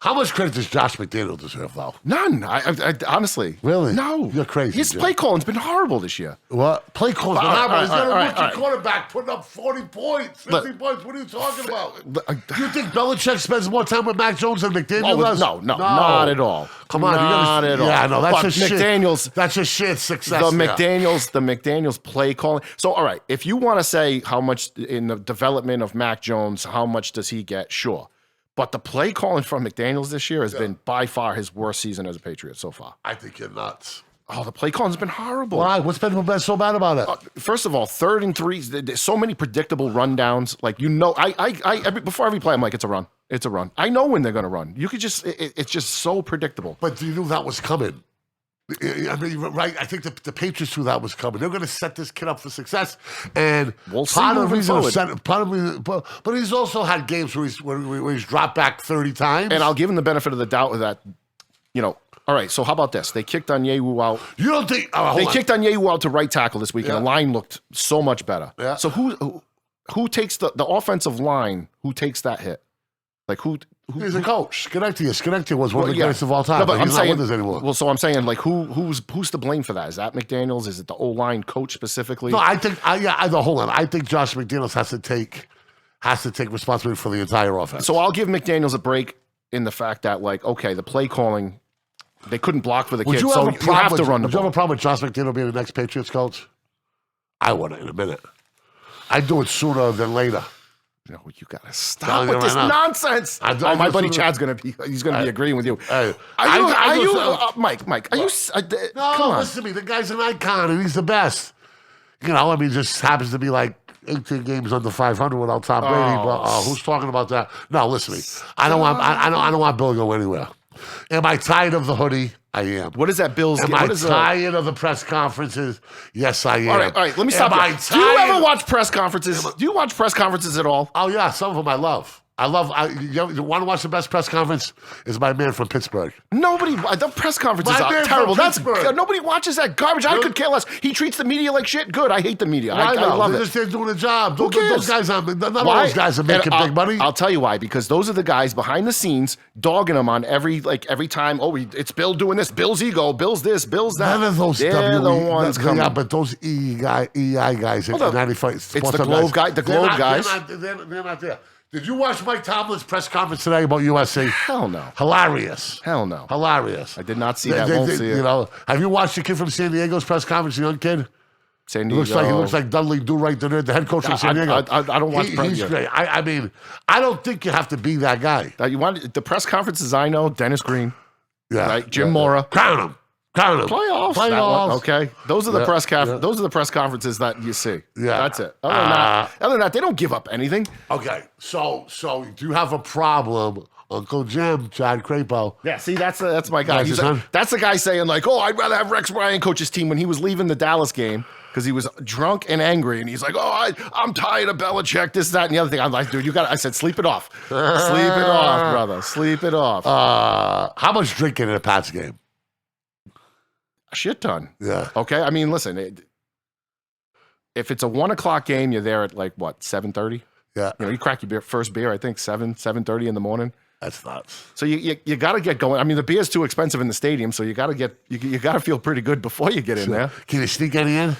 How much credit does Josh McDaniel deserve, though? None. I honestly. Really? No. You're crazy, His Jim. play calling's been horrible this year. What? Play calls. All right, He's got a all right, rookie all right. quarterback putting up 40 points, 50 Look, points. What are you talking about? Look, You think Belichick spends more time with Mac Jones than McDaniel Oh, does? no, not at all. Come on, not at all. Yeah, no, that's But a shit. McDaniels. That's a shit success. The there. McDaniels play calling. So, all right, if you want to say how much in the development of Mac Jones, how much does he get? Sure. But the play calling from McDaniels this year has been by far his worst season as a Patriot so far. I think you're nuts. Oh, the play calling's been horrible. Why? What's been so bad about it? First of all, 3rd and 3, there's so many predictable rundowns. Like, before every play, I'm like, it's a run. It's a run. I know when they're going to run. You could just, it's just so predictable. But you knew that was coming. I mean, right? I think the Patriots knew that was coming. They're going to set this kid up for success, and We'll see part of the moving reason, forward. but he's also had games where he's dropped back 30 times. And I'll give him the benefit of the doubt of that, all right, so how about this? They kicked Onyewu out. You don't think They kicked Onyewu out to right tackle this week, and the line looked so much better. Yeah. So who takes the offensive line? Who takes that hit? Like who? He's a coach. Schenectady was one of the yeah. greatest of all time. No, but but I'm he's saying, not with us anymore. well, so I'm saying, like, who's to blame for that? Is that McDaniels? Is it the O-line coach specifically? No, I think. Hold on. I think Josh McDaniels has to take responsibility for the entire offense. So I'll give McDaniels a break in the fact that, like, okay, the play calling, they couldn't block for the kid, so you have to run the Would you have ball. a problem with Josh McDaniel being the next Patriots coach? I would in a minute. I'd do it sooner than later. No, you gotta Telling stop you with this right now. nonsense. I My buddy just- Chad's gonna be agreeing with you. Hey, Mike? Are you? No, Come on. listen to me. The guy's an icon, and he's the best. I mean, just happens to be like 18 games under 500 without Tom Brady. But who's talking about that? No, listen to me. I don't want Bill to go anywhere. Am I tired of the hoodie? I am. What is that Bills? Am What I is tired of the press conferences? Yes, I am. All right. Let me stop. Do you ever watch press conferences? Do you watch press conferences at all? Oh yeah, some of them I love. You want to watch the best press conference? Is my man from Pittsburgh. Nobody. The press conferences My are man terrible. from That's Pittsburgh. nobody watches that garbage. I could care less. He treats the media like shit. Good. I hate the media. I love it. They're doing a job. Who cares? Those guys are not all those guys are making big money. I'll tell you why. Because those are the guys behind the scenes dogging them on every time. Oh, it's Bill doing this. Bill's ego. Bill's this. Bill's that. None of those They're the ones coming. Yeah, but those EI guys at 95. It's the Globe guy. The Globe guys. They're not there. Did you watch Mike Tomlin's press conference today about USC? Hell no. Hilarious. Hell no. Hilarious. I did not see that. Won't see it. Have you watched the kid from San Diego's press conference? The young kid. San He Diego. looks like Dudley Do Right, the head coach from San Diego. I don't watch press. He's great. I mean, I don't think you have to be that guy. You want the press conferences? I know Dennis Green, Yeah. right? Jim Mora. Crown him. Playoffs. That one, okay. Those are the press Those are the press conferences that you see. Yeah. That's it. Other than that, they don't give up anything. Okay. So do you have a problem, Uncle Jim, Chad Crapo? Yeah. See, that's my guy. That's his son? That's the guy saying like, "Oh, I'd rather have Rex Ryan coach his team." When he was leaving the Dallas game because he was drunk and angry, and he's like, "Oh, I'm tired of Belichick, this, that, and the other thing." I'm like, "Dude, I said, sleep it off, sleep it off, brother, sleep it off." How much drinking in a Pats game? A shit ton. Yeah. Okay. I mean, listen. If it's a 1 o'clock game, you're there at like what 7:30. Yeah. You crack your first beer. I think 7:30 in the morning. That's nuts. So you got to get going. I mean, the beer's too expensive in the stadium, so you got to feel pretty good before you get in there. Can you sneak any in?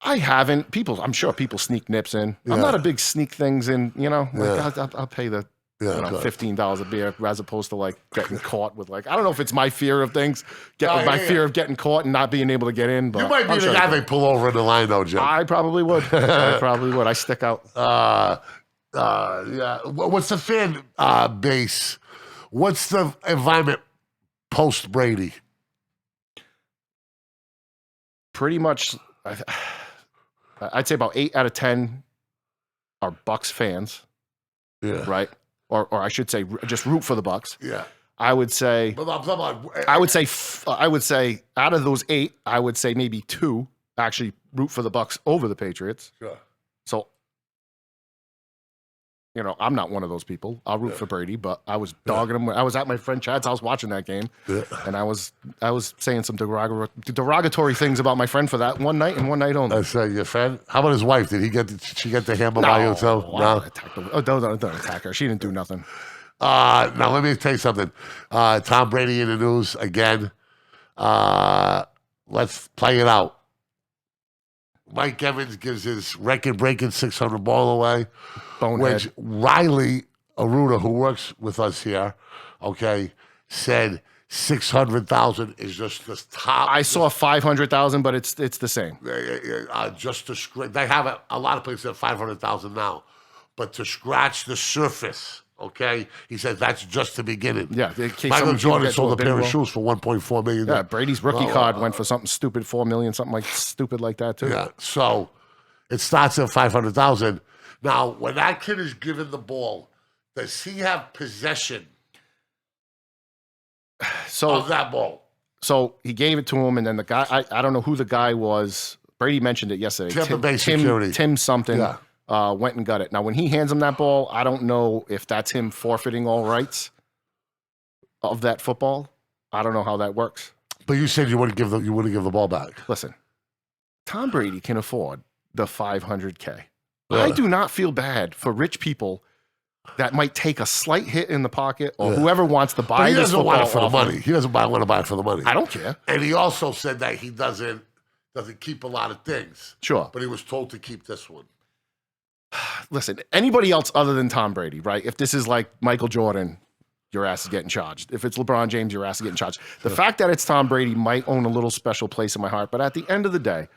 I haven't. I'm sure people sneak nips in. I'm Yeah. not a big sneak things in. Like Yeah. I'll pay the Yeah, good. $15 a beer as opposed to like getting caught with like I don't know if it's my fear of things, fear of getting caught and not being able to get in. But You might be I'm the sure guy they pull over in the line, though, Jim. I probably would. I stick out. Yeah. What's the fan base? What's the environment post Brady? Pretty much, I'd say about 8 out of 10 are Bucks fans, Yeah. right? Or I should say, just root for the Bucks. Yeah. I would say, But I'm talking about, I would say out of those 8, I would say maybe 2 actually root for the Bucks over the Patriots. Sure. So, you know, I'm not one of those people. I'll root for Brady, but I was dogging him. I was at my friend Chad's house watching that game, and I was saying some derogatory things about my friend for that one night and one night only. I say your friend. How about his wife? Did she get the hammer by you too? No, don't attack her. She didn't do nothing. Now let me tell you something. Tom Brady in the news again. Let's play it out. Mike Evans gives his record-breaking 600 ball away. Bonehead. Which Riley Aruda, who works with us here, okay, said 600,000 is just the top. I saw 500,000, but it's the same. Just to scratch. They have a lot of places at 500,000 now, but to scratch the surface. Okay, he says that's just the beginning. Yeah, Michael Jordan sold a pair of shoes for $1.4 million. Yeah, Brady's rookie card went for something stupid, $4 million, something like stupid like that too. Yeah, so it starts at 500,000. Now, when that kid is given the ball, does he have possession of that ball? So he gave it to him, and then the guy, I don't know who the guy was. Brady mentioned it yesterday. Tim something. Yeah. Went and got it. Now, when he hands him that ball, I don't know if that's him forfeiting all rights of that football. I don't know how that works. But you said you wouldn't give the ball back. Listen, Tom Brady can afford the $500K. I do not feel bad for rich people that might take a slight hit in the pocket or whoever wants to buy this football. He doesn't want it for the money. He doesn't want to buy it for the money. I don't care. And he also said that he doesn't keep a lot of things. Sure. But he was told to keep this one. Listen, anybody else other than Tom Brady, right? If this is like Michael Jordan, your ass is getting charged. If it's LeBron James, your ass is getting charged. The fact that it's Tom Brady might own a little special place in my heart. But at the end of the day,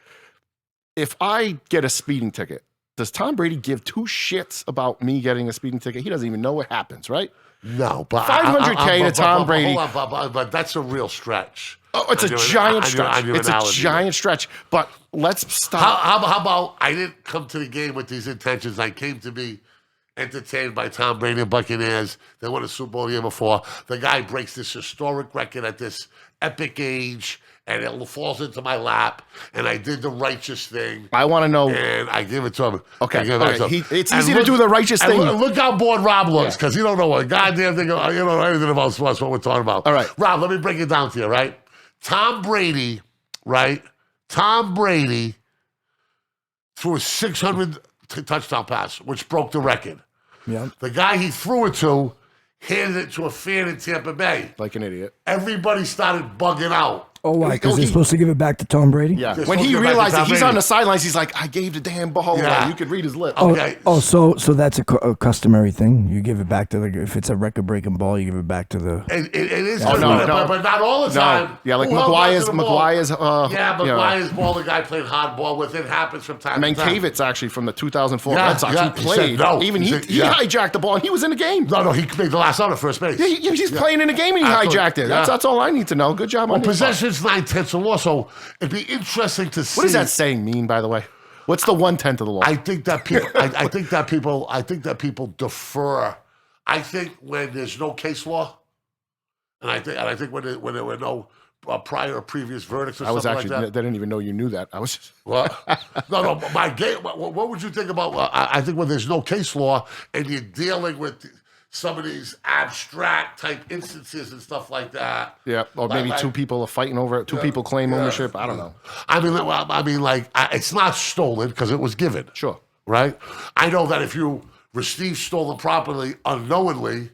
if I get a speeding ticket, does Tom Brady give two shits about me getting a speeding ticket? He doesn't even know what happens, right? No, but $500K to Tom Brady. Hold on, but that's a real stretch. Oh, it's a giant stretch. It's a giant stretch. But let's stop. How about I didn't come to the game with these intentions. I came to be entertained by Tom Brady and Buccaneers. They won a Super Bowl the year before. The guy breaks this historic record at this epic age, and it falls into my lap, and I did the righteous thing. I want to know. And I give it to him. Okay. It's easy to do the righteous thing. Look how bored Rob looks, because he don't know what goddamn thing, you don't know anything about sports, what we're talking about. All right. Rob, let me break it down to you, right? Tom Brady, right? Tom Brady threw a 600 touchdown pass, which broke the record. Yeah. The guy he threw it to handed it to a fan in Tampa Bay. Like an idiot. Everybody started bugging out. Oh, why? Because they're supposed to give it back to Tom Brady? Yeah. When he realized that he's on the sidelines, he's like, I gave the damn ball. Yeah. You could read his lips. Okay. So that's a customary thing? You give it back to if it's a record-breaking ball, you give it back to the... It is. But not all the time. No. Yeah, like McGuire's McGuire's ball, the guy played hardball with it, happens from time to time. Mankiewicz, actually, from the 2004 Red Sox, he played. He said no. He hijacked the ball, and he was in the game. No, he made the last out at first base. Yeah, he's playing in the game, and he hijacked it. That's all I need to know. Good job on possession's 9/10 of law, so it'd be interesting to see. What does that saying mean, by the way? What's the 1/10 of the law? I think that people. I think that people defer. I think when there's no case law, and I think when there were no prior or previous verdicts or something like that. They didn't even know you knew that. I was just... Well, no. My game. What would you think about? I think when there's no case law and you're dealing with some of these abstract type instances and stuff like that. Yeah, or maybe two people are fighting over it. Two people claim ownership. I don't know. I mean, it's not stolen because it was given. Sure. Right? I know that if you receive stolen property unknowingly,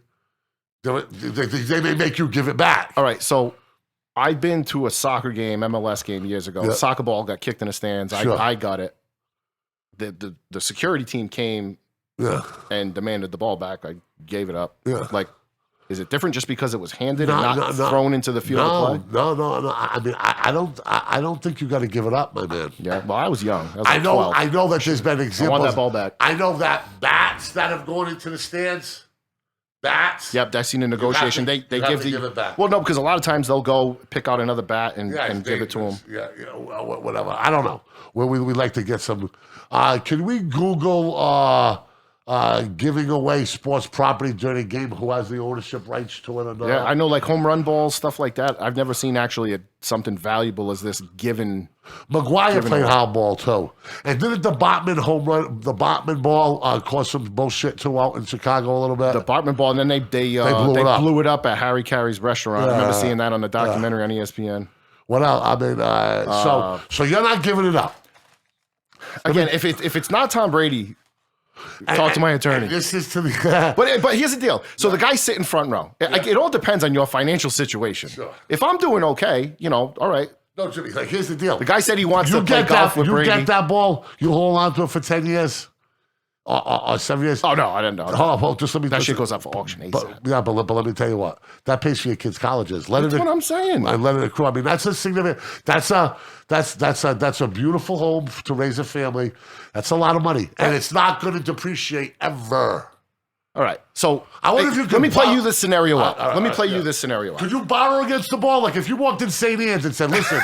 they may make you give it back. All right, so I've been to a soccer game, MLS game years ago. Yeah. The soccer ball got kicked in the stands. Sure. I got it. The security team came and demanded the ball back. I gave it up. Yeah. Like, is it different just because it was handed and not thrown into the field of play? No. I mean, I don't think you got to give it up, my man. Yeah. Well, I was young. I know that there's been examples. I want that ball back. I know that bats that have gone into the stands. Bats. Yep, that's seen a negotiation. They give it back. Well, no, because a lot of times they'll go pick out another bat and give it to them. Yeah, whatever. I don't know. We like to get some. Can we Google giving away sports property during a game, who has the ownership rights to it or not. Yeah, I know, like home run balls, stuff like that. I've never seen actually something valuable as this given. McGuire played hardball too. And didn't the Botman ball cause some bullshit too out in Chicago a little bit? The Bartman ball, and then they blew it up at Harry Carey's restaurant. I remember seeing that on the documentary on ESPN. What else? I mean, so you're not giving it up. Again, if it's not Tom Brady, talk to my attorney. This is to the But here's the deal. So the guy's sitting front row. It all depends on your financial situation. Sure. If I'm doing okay, all right. No, Jimmy, like, here's the deal. The guy said he wants to play golf with Brady. You get that ball, you hold on to it for 10 years or 7 years. Oh, no, I didn't know. Hold on, just let me. That shit goes up for auction ASAP. But let me tell you what. That pays for your kids' colleges. That's what I'm saying. And let it accrue. I mean, that's a significant. That's a beautiful home to raise a family. That's a lot of money, and it's not going to depreciate ever. All right. So I wonder if you could let me play you this scenario out. Let me play you yeah. this scenario out. Could you borrow against the ball? Like if you walked in St. Anne's and said, "Listen,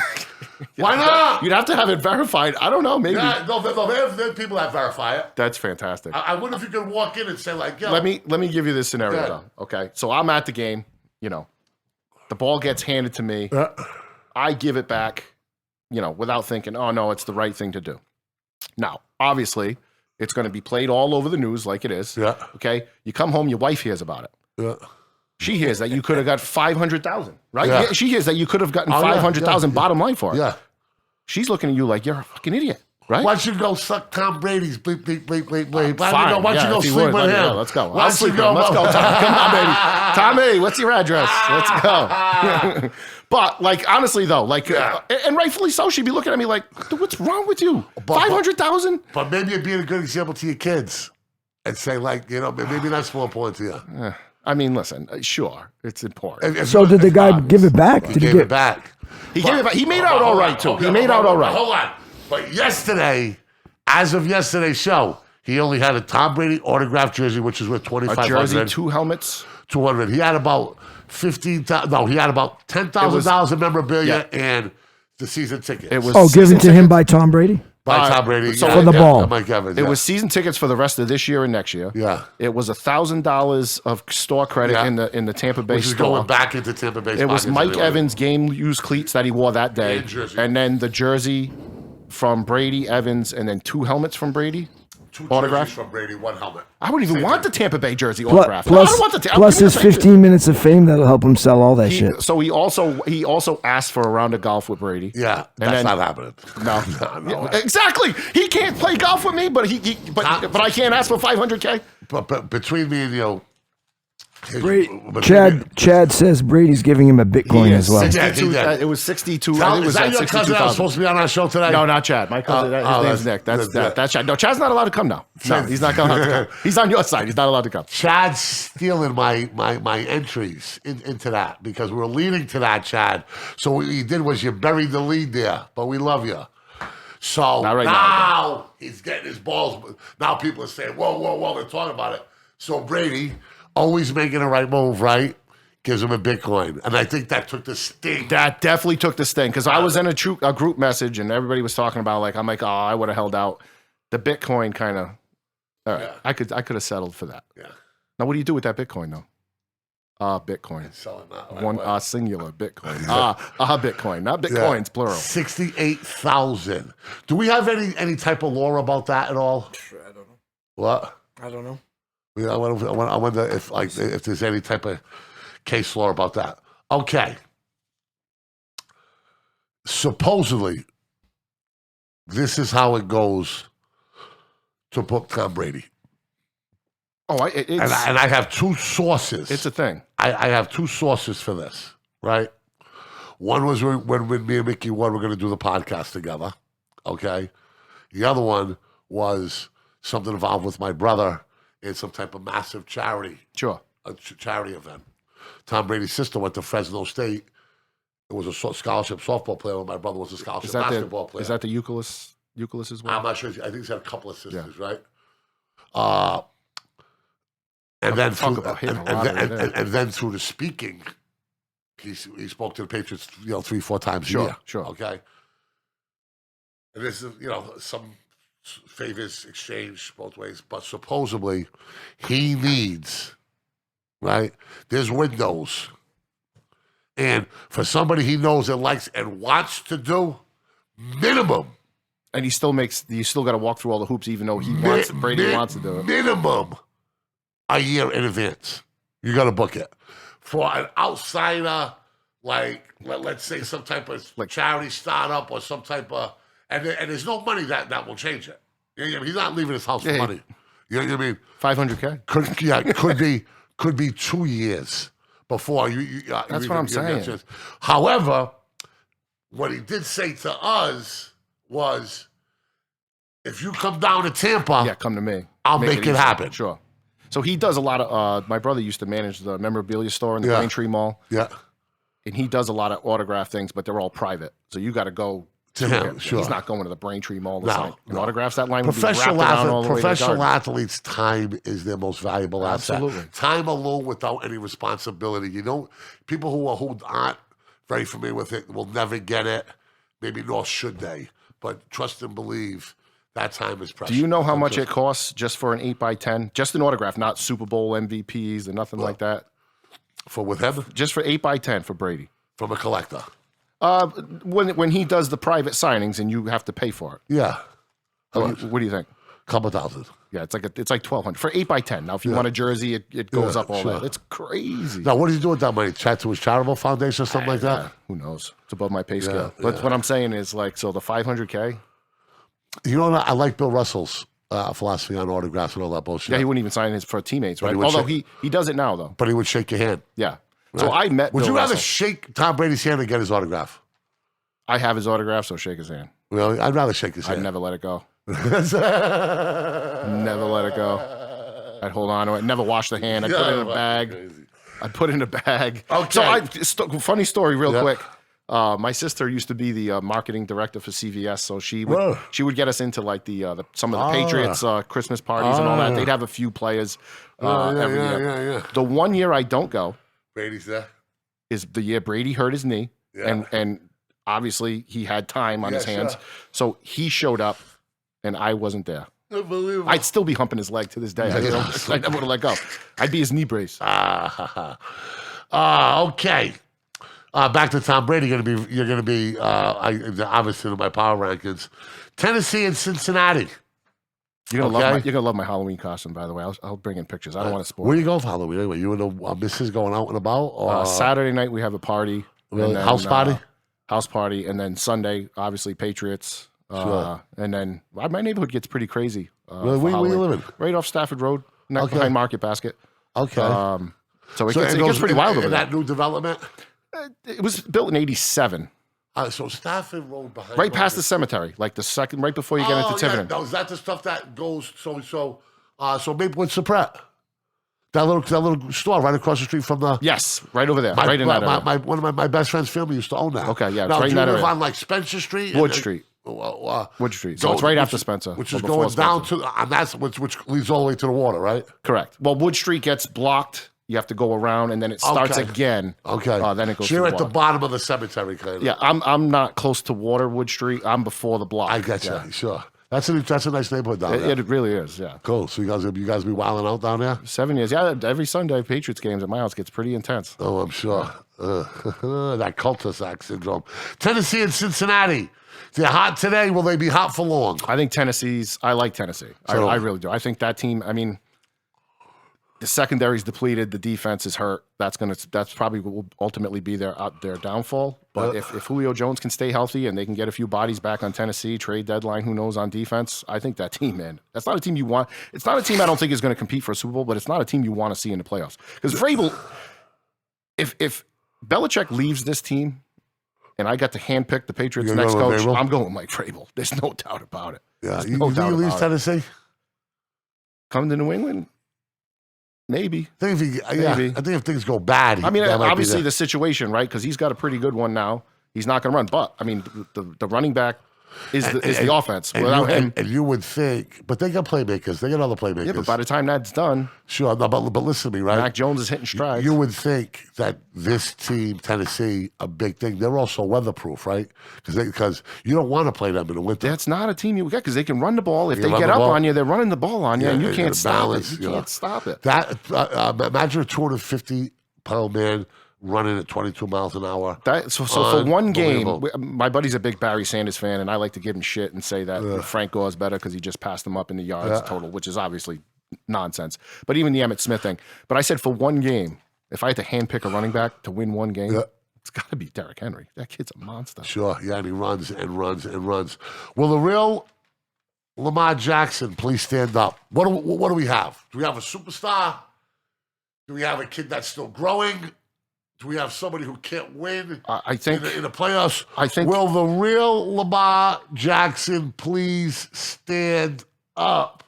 why not?" You'd have to have it verified. I don't know. Maybe. Yeah, no, there are people that verify it. That's fantastic. I wonder if you could walk in and say, like, "Yo." Let me give you this scenario Yeah. though. Okay. So I'm at the game. The ball gets handed to me. I give it back. Without thinking, oh no, it's the right thing to do. Now, obviously, it's going to be played all over the news like it is. Yeah. Okay. You come home, your wife hears about it. Yeah. She hears that you could have got 500,000, right? Yeah. She hears that you could have gotten Oh, yeah, 500,000 yeah. bottom line for it. Yeah. She's looking at you like you're a fucking idiot, right? Why don't you go suck Tom Brady's bleep, bleep, bleep, bleep, bleep? Fine. Why don't you go if he sleep would, with him? Let's go. Why I'll don't sleep you with him. go? Let's go, Tom. Come on, baby. Tommy, what's your address? Let's go. But, honestly, though, and rightfully so, she'd be looking at me like, dude, what's wrong with you? 500,000? But maybe it'd be a good example to your kids and say, like, maybe that's more important to you. I mean, listen, sure, it's important. So did the guy give it back? He gave it back. He gave it back. He made out all right, too. He made out all right. Hold on. But yesterday, as of yesterday's show, he only had a Tom Brady autographed jersey, which is worth $2,500. A jersey, 2 helmets. 200. He had about 15,000. No, he had about $10,000 in memorabilia and the season tickets. It was given to him by Tom Brady? by Tom Brady. so for the ball. Mike Evans. It was season tickets for the rest of this year and next year. Yeah. It was $1,000 of store credit Yeah. in the Tampa Bay Which is store. going back into Tampa Bay. It was pockets Mike anyway. Evans game used cleats that he wore that day, And jersey. and then the jersey from Brady, Evans, and then 2 helmets from Brady. 2 autograph? jerseys from Brady, 1 helmet. I wouldn't even Same want thing. the Tampa Bay jersey autograph. I Plus, don't want the plus his 15 minutes of fame that'll help him sell all that shit. So he also asked for a round of golf with Brady. Yeah, that's then- not happening. No, No. exactly. He can't play golf with me, but but I can't ask for $500K. But between me and you, Chad says Brady's giving him a Bitcoin as well. 62, Yeah, he did. it was 62. Tell, I think it is was that at your cousin that was 62,000. supposed to be on our show today? No, not Chad. My cousin. His name's Nick. That's Chad. No, Chad's not allowed to come now. No, he's not allowed to come. He's on your side. He's not allowed to come. Chad's stealing my entries into that because we were leading to that, Chad. So what he did was you buried the lead there, but we love you. So Not right now he's getting his balls. Now people are saying, whoa, they're talking about it. So Brady, always making the right move, right? Gives him a Bitcoin. And I think that took the sting. That definitely took the sting because I was in a group message and everybody was talking about I'm like, oh, I would have held out. The Bitcoin kind of, all right, Yeah. I could have settled for that. Yeah. Now, what do you do with that Bitcoin though? Bitcoin. Selling that. Right One away. Singular Bitcoin. Bitcoin, not Bitcoins, plural. 68,000. Do we have any type of law about that at all? I don't know. What? I don't know. Yeah, I wonder if there's any type of case law about that. Okay. Supposedly, this is how it goes to book Tom Brady. Oh, And I have 2 sources. it's a thing. I have 2 sources for this, right? One was when me and Mickey were going to do the podcast together, okay? The other one was something involved with my brother in some type of massive charity, Sure. a charity event. Tom Brady's sister went to Fresno State. It was a scholarship softball player, and my brother was a scholarship basketball player. Is that the Euclid as well? I'm not sure. I think he's had a couple of sisters, right? And Talk then about through, hitting a lottery there. and then through the speaking, he spoke to the Patriots, 3-4 times a year. Sure. Okay. And this is, some favors exchange both ways, but supposedly he needs, right? There's windows. And for somebody he knows and likes and wants to do, minimum. And you still got to walk through all the hoops, even though Brady wants to do it. Minimum a year in advance. You got to book it. For an outsider, like, let's say some type of charity startup or some type of, and there's no money that will change it. You know what I mean? He's not leaving his house for money. You know what I mean? $500K. Could be 2 years before you That's what I'm saying. However, what he did say to us was, if you come down to Tampa, come to me. I'll make it happen. Sure. So he does a lot of. My brother used to manage the memorabilia store in the Braintree Mall. Yeah. And he does a lot of autograph things, but they're all private. So you got to go to him. Sure. He's not going to the Braintree Mall to sign autographs. That line would be wrapped around all the way to the garden. Athletes' time is their most valuable asset. Absolutely. Time alone without any responsibility. You know, people who aren't very familiar with it will never get it. Maybe nor should they. But trust and believe, that time is precious. Do you know how much it costs just for an 8x10? Just an autograph, not Super Bowl MVPs and nothing like that. For with him? Just for 8x10 for Brady. From a collector. When he does the private signings and you have to pay for it. Yeah. What do you think? Couple thousand. Yeah, it's like $1,200 for 8x10. Now, if you want a jersey, it goes up all that. It's crazy. Now, what does he do with that money? Chat to his charitable foundation or something like that? Who knows? It's above my pay scale. But what I'm saying is, like, so the $500K. You know, I like Bill Russell's philosophy on autographs and all that bullshit. Yeah, he wouldn't even sign his for teammates, right? Although he does it now, though. But he would shake your hand. Yeah. Right. So I met. Would Bill you rather Russell. shake Tom Brady's hand or get his autograph? I have his autograph, so shake his hand. Really? I'd rather shake his hand. I'd never let it go. Never let it go. I'd hold on to it. Never wash the hand. I'd put it in a bag. I'd put it in a bag. Okay. So funny story, real quick. My sister used to be the marketing director for CVS, so she would get us into like some of the Patriots Christmas parties and all that. They'd have a few players every year. The 1 year I don't go, Brady's there, is the year Brady hurt his knee, and obviously he had time on his hands, so he showed up, and I wasn't there. Unbelievable. I'd still be humping his leg to this day. I never would have let go. I'd be his knee brace. Okay. Back to Tom Brady. You're going to be obviously in my power rankings. Tennessee and Cincinnati. You're gonna love my Halloween costume, by the way. I'll bring in pictures. I don't want to spoil. Where you go for Halloween? Anyway, you and the missus going out and about? Or? Saturday night we have a party. Really? House party? House party, and then Sunday, obviously Patriots. And then my neighborhood gets pretty crazy. Where you living? Right off Stafford Road, behind Market Basket. Okay. So it gets pretty wild over there. That new development? It was built in '87. So Stafford Road behind right past the cemetery, like the second, right before you get into Tiverton. No, is that the stuff that goes so Maplewood Supret? That little store right across the street from the right over there, right in that area. One of my best friend's family used to own that. Okay, yeah, now, right in that area. Do you live on like Spencer Street? Wood Street. Wood Street. So it's right after Spencer, which is going down to, and that's which leads all the way to the water, right? Correct. Well, Wood Street gets blocked. You have to go around, and then it starts again. Okay. Then it goes. So you're at the bottom of the cemetery, kind of. Yeah, I'm not close to Wood Street. I'm before the block. I get you. Sure. That's a nice neighborhood down there. It really is. Yeah. Cool. So you guys be wilding out down there? 7 years. Yeah. Every Sunday, Patriots games at my house gets pretty intense. Oh, I'm sure. That cul-de-sac syndrome. Tennessee and Cincinnati. They're hot today. Will they be hot for long? I think I like Tennessee. So, I really do. I think that team, the secondary's depleted. The defense is hurt. That's probably will ultimately be their downfall. But if Julio Jones can stay healthy and they can get a few bodies back on Tennessee, trade deadline, who knows on defense, I think that team, man, that's not a team you want. It's not a team I don't think is going to compete for a Super Bowl, but it's not a team you want to see in the playoffs. Because Vrabel, if Belichick leaves this team, and I got to handpick the Patriots' next coach, I'm going Mike Vrabel. There's no doubt about it. Yeah, you think he leaves Tennessee? Come to New England? Maybe. I think if things go bad, obviously the situation, right? Because he's got a pretty good one now. He's not going to run, but the running back is the offense. Without him, and you would think, but they got playmakers. They got other playmakers. yeah, but by the time that's done, sure. No, but listen to me, right? Mac Jones is hitting strides. You would think that this team, Tennessee, a big thing. They're also weatherproof, right? Because you don't want to play them in the winter. That's not a team you get because they can run the ball. If You they run get the up ball. on you, they're running the ball on you, and you Yeah, can't the stop balance, it. You can't stop it. That imagine a 250-pound man running at 22 miles an hour. So for one game, Unbelievable. my buddy's a big Barry Sanders fan, and I like to give him shit and say that Frank Gore's better because he just passed him up in the yards total, which is obviously nonsense. But even the Emmitt Smith thing. But I said for one game, if I had to handpick a running back to win one game, it's got to be Derrick Henry. That kid's a monster. Sure, yeah, and he runs and runs and runs. Will the real Lamar Jackson please stand up? What do we have? Do we have a superstar? Do we have a kid that's still growing? Do we have somebody who can't win I think in the playoffs? I think Will the real Lamar Jackson please stand up?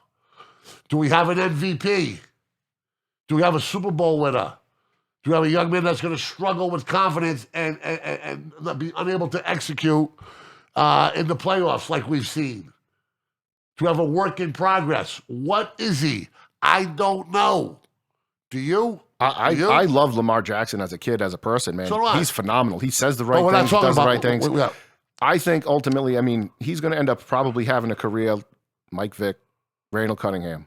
Do we have an MVP? Do we have a Super Bowl winner? Do we have a young man that's going to struggle with confidence and be unable to execute in the playoffs like we've seen? Do we have a work in progress? What is he? I don't know. Do you? I love Lamar Jackson as a kid, as a person, man. So do I. He's phenomenal. He says the right we're not things, he talking does the about- right things. we- I think ultimately, I mean, he's going to end up probably having a career Mike Vick, Randall Cunningham,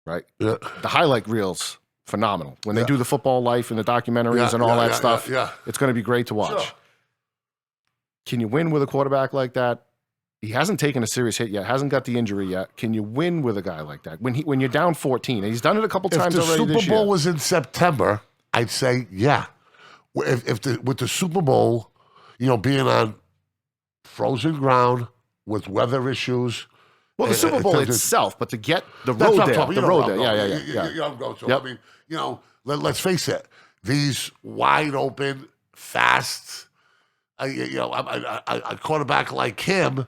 right? Yeah. The highlight reels, phenomenal. When they do the football life and the documentaries Yeah, and all yeah, that yeah, stuff, yeah. it's going to be great to watch. Sure. Can you win with a quarterback like that? He hasn't taken a serious hit yet, hasn't got the injury yet. Can you win with a guy like that? When you're down 14, and he's done it a couple If times the already Super this Bowl year. was in September, I'd say yeah. With the Super Bowl, being on frozen ground with weather issues. Well, the Super Bowl to- itself, but to get the That's road what I'm there, talking- the you know road where there, I'm yeah, going. yeah, yeah. You know what I'm going to. Yep. I mean, let's face it. These wide open, fast, a quarterback like him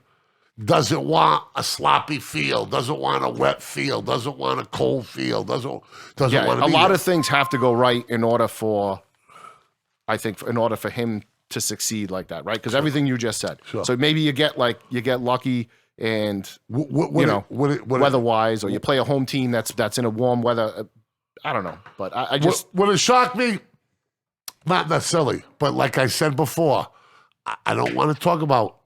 doesn't want a sloppy field, doesn't want a wet field, doesn't want a cold field, doesn't Yeah, want to a be lot there. of things have to go right in order for him to succeed like that, right? Because everything you just said. Sure. So maybe you get lucky and weather-wise, or you play a home team that's in a warm weather. I don't know, but I just Would it shock me? Not necessarily, but like I said before, I don't want to talk about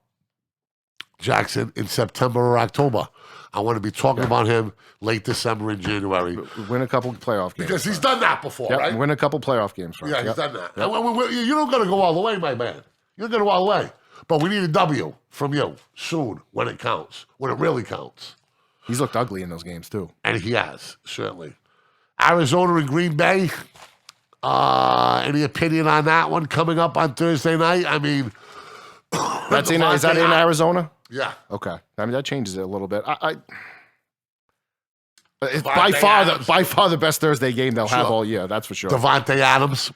Jackson in September or October. I want to be talking about him late December and January win a couple playoff games. because he's done that before, Yep, right? win a couple playoff games. Right? Yeah, he's Yep. done that. You don't got to go all the way, my man. You don't got to go all the way. But we need a W from you soon when it counts, when it really counts. He's looked ugly in those games too. And he has, certainly. Arizona and Green Bay. Any opinion on that one coming up on Thursday night? I mean, Is that in Arizona? yeah. Okay, I mean that changes it a little bit. It's Devontae by far the best Thursday game they'll have Sure. all year. That's for sure. Devontae Adams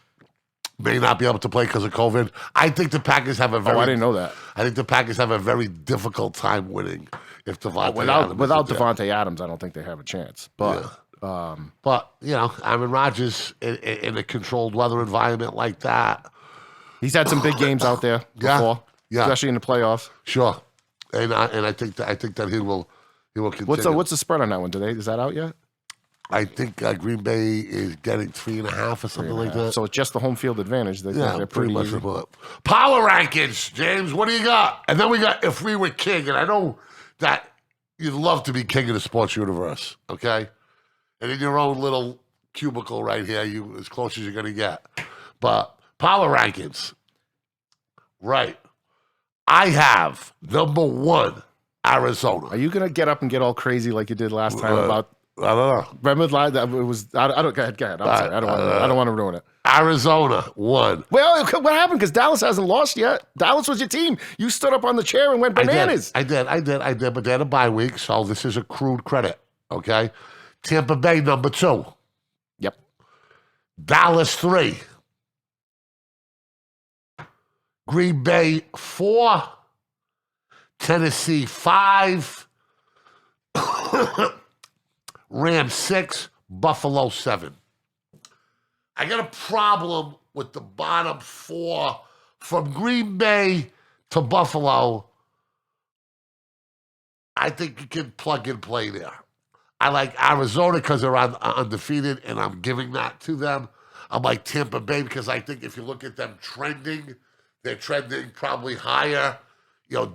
may not be able to play because of COVID. I think the Packers have a very. Oh, I didn't know that. I think the Packers have a very difficult time winning if Devontae Adams Without is there. Devontae Adams, I don't think they have a chance. But But Aaron Rodgers in a controlled weather environment like that, he's had some big games out there Yeah. before, Yeah. especially in the playoffs. sure. And I think that he will continue. What's the spread on that one today? Is that out yet? I think Green Bay is getting 3.5 or something like that. So it's just the home field advantage. Yeah, They're pretty much. easy. Power rankings, James. What do you got? And then we got if we were king, and I know that you'd love to be king of the sports universe, okay? And in your own little cubicle right here, you as close as you're gonna get. But power rankings, right? I have number 1, Arizona. Are you gonna get up and get all crazy like you did last time about? I don't know. Remember that it was. I don't. Go ahead. I'm sorry. I don't want to ruin it. Arizona 1. Well, what happened? Because Dallas hasn't lost yet. Dallas was your team. You stood up on the chair and went bananas. I did. But they had a bye week, so this is accrued credit. Okay. Tampa Bay number 2. Yep. Dallas 3. Green Bay 4. Tennessee 5. Rams 6. Buffalo 7. I got a problem with the bottom 4 from Green Bay to Buffalo. I think you can plug and play there. I like Arizona because they're undefeated, and I'm giving that to them. I like Tampa Bay because I think if you look at them trending, they're trending probably higher.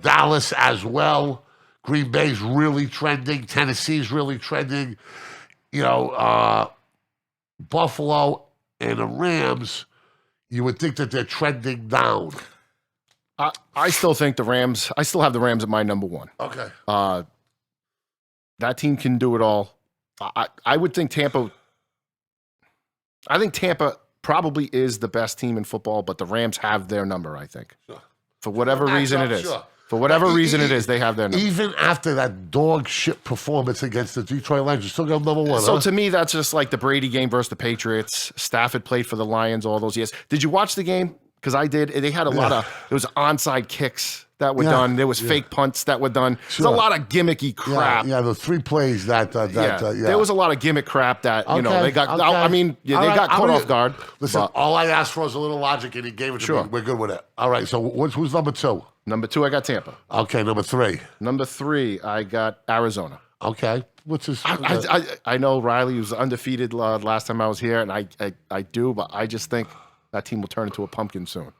Dallas as well. Green Bay's really trending. Tennessee's really trending. Buffalo and the Rams, you would think that they're trending down. I still think the Rams. I still have the Rams at my number one. Okay. That team can do it all. I would think Tampa. I think Tampa probably is the best team in football, but the Rams have their number. I think, for whatever reason it is. Sure. For whatever reason it is, they have their number. Even after that dog shit performance against the Detroit Lions, you still got number one. So to me, that's just like the Brady game versus the Patriots. Stafford played for the Lions all those years. Did you watch the game? Because I did. They had a lot of, there was onside kicks that were done. There was fake punts that were done. There's a lot of gimmicky crap. Yeah, the 3 plays that. There was a lot of gimmick crap that, they got, I mean, they got caught off guard. Listen, all I asked for was a little logic, and he gave it to me. We're good with it. All right, so who's number 2? Number 2, I got Tampa. Okay, number 3. Number 3, I got Arizona. Okay. What's his? I know Riley was undefeated last time I was here, and I do, but I just think that team will turn into a pumpkin soon.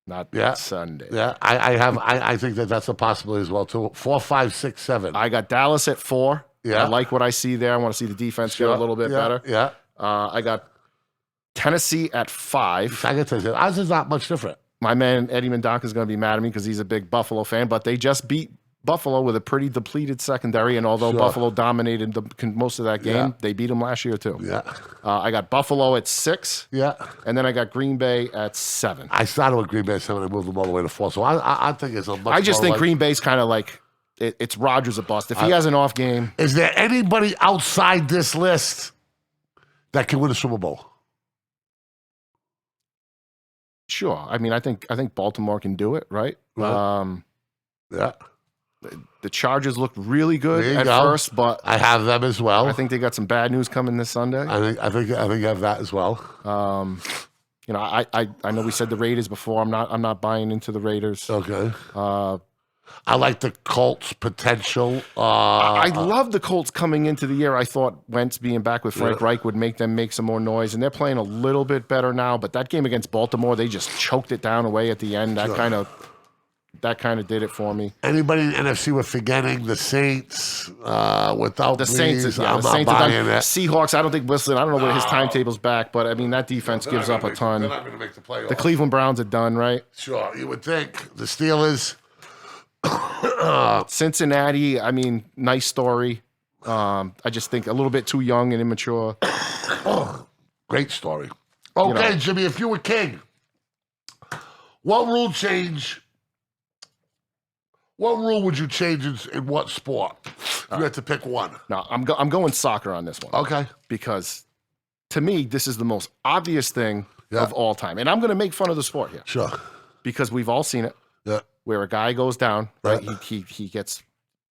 Not Sunday. Yeah, I think that's a possibility as well too. 4, 5, 6, 7. I got Dallas at 4. Yeah. I like what I see there. I want to see the defense get a little bit better. Yeah. I got Tennessee at 5. I can tell you, ours is not much different. My man Eddie Mendonca is going to be mad at me because he's a big Buffalo fan, but they just beat Buffalo with a pretty depleted secondary, and although Buffalo dominated most of that game, they beat them last year too. Yeah. I got Buffalo at 6. Yeah. And then I got Green Bay at 7. I started with Green Bay at 7 and moved them all the way to 4. So I think it's a much I just think like, Green Bay's kind of like it's Rodgers a bust. If he has an off game, is there anybody outside this list that can win a Super Bowl? sure. I mean, I think Baltimore can do it, right? Yeah. The Chargers looked really good at first, but I have them as well. I think they got some bad news coming this Sunday. I think I have that as well. You know, I know we said the Raiders before. I'm not buying into the Raiders. Okay. I like the Colts' potential. I love the Colts coming into the year. I thought Wentz being back with Frank Reich would make them make some more noise, and they're playing a little bit better now. But that game against Baltimore, they just choked it down away at the end. That kind of did it for me. Anybody in the NFC we're forgetting? The Saints without the Saints. I'm not buying it. Seahawks. I don't think Wilson. I don't know whether his timetable's back, but I mean that defense gives up a ton. They're not going to make the playoffs. The Cleveland Browns are done, right? Sure, you would think. The Steelers. Cincinnati. I mean, nice story. I just think a little bit too young and immature. Great story. Okay, Jimmy, if you were king, what rule change? What rule would you change in what sport? You had to pick one. No, I'm going soccer on this one. Okay. Because to me, this is the most obvious thing of all time. And I'm going to make fun of the sport here. Sure. Because we've all seen it. Yeah. Where a guy goes down, right? He gets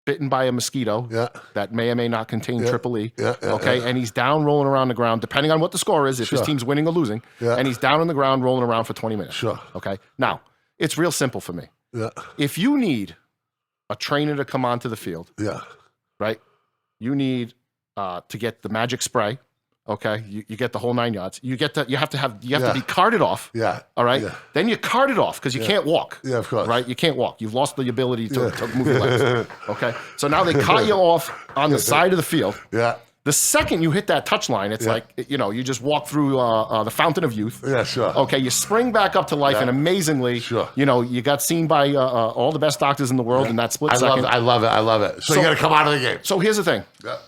bitten by a mosquito that may or may not contain triple E. Okay. And he's down rolling around the ground, depending on what the score is, if his team's winning or losing. Yeah. And he's down on the ground rolling around for 20 minutes. Sure. Okay. Now, it's real simple for me. Yeah. If you need a trainer to come onto the field. Yeah. Right? You need to get the magic spray. Okay. You get the whole 9 yards. You have to be carted off. Yeah. All right. Yeah. Then you cart it off because you can't walk. Yeah, of course. Right? You can't walk. You've lost the ability to move your legs. Okay. So now they cart you off on the side of the field. Yeah. The second you hit that touch line, it's like, you just walk through the fountain of youth. Yeah, sure. Okay, you spring back up to life, and amazingly, you got seen by all the best doctors in the world in that split second. I love it. So you got to come out of the game. So here's the thing. Yeah.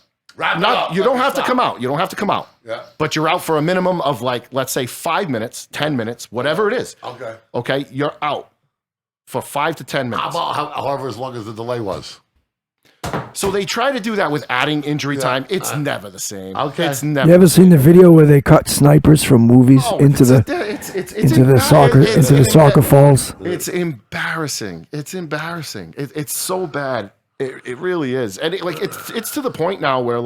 You don't have to come out. You don't have to come out. Yeah. But you're out for a minimum of let's say 5 minutes, 10 minutes, whatever it is. Okay. Okay, you're out for 5 to 10 minutes. However, as long as the delay was. So they try to do that with adding injury time. It's never the same. Okay. It's never. You ever seen the video where they cut snipers from movies into the soccer falls? It's embarrassing. It's embarrassing. It's so bad. It really is. And it's to the point now where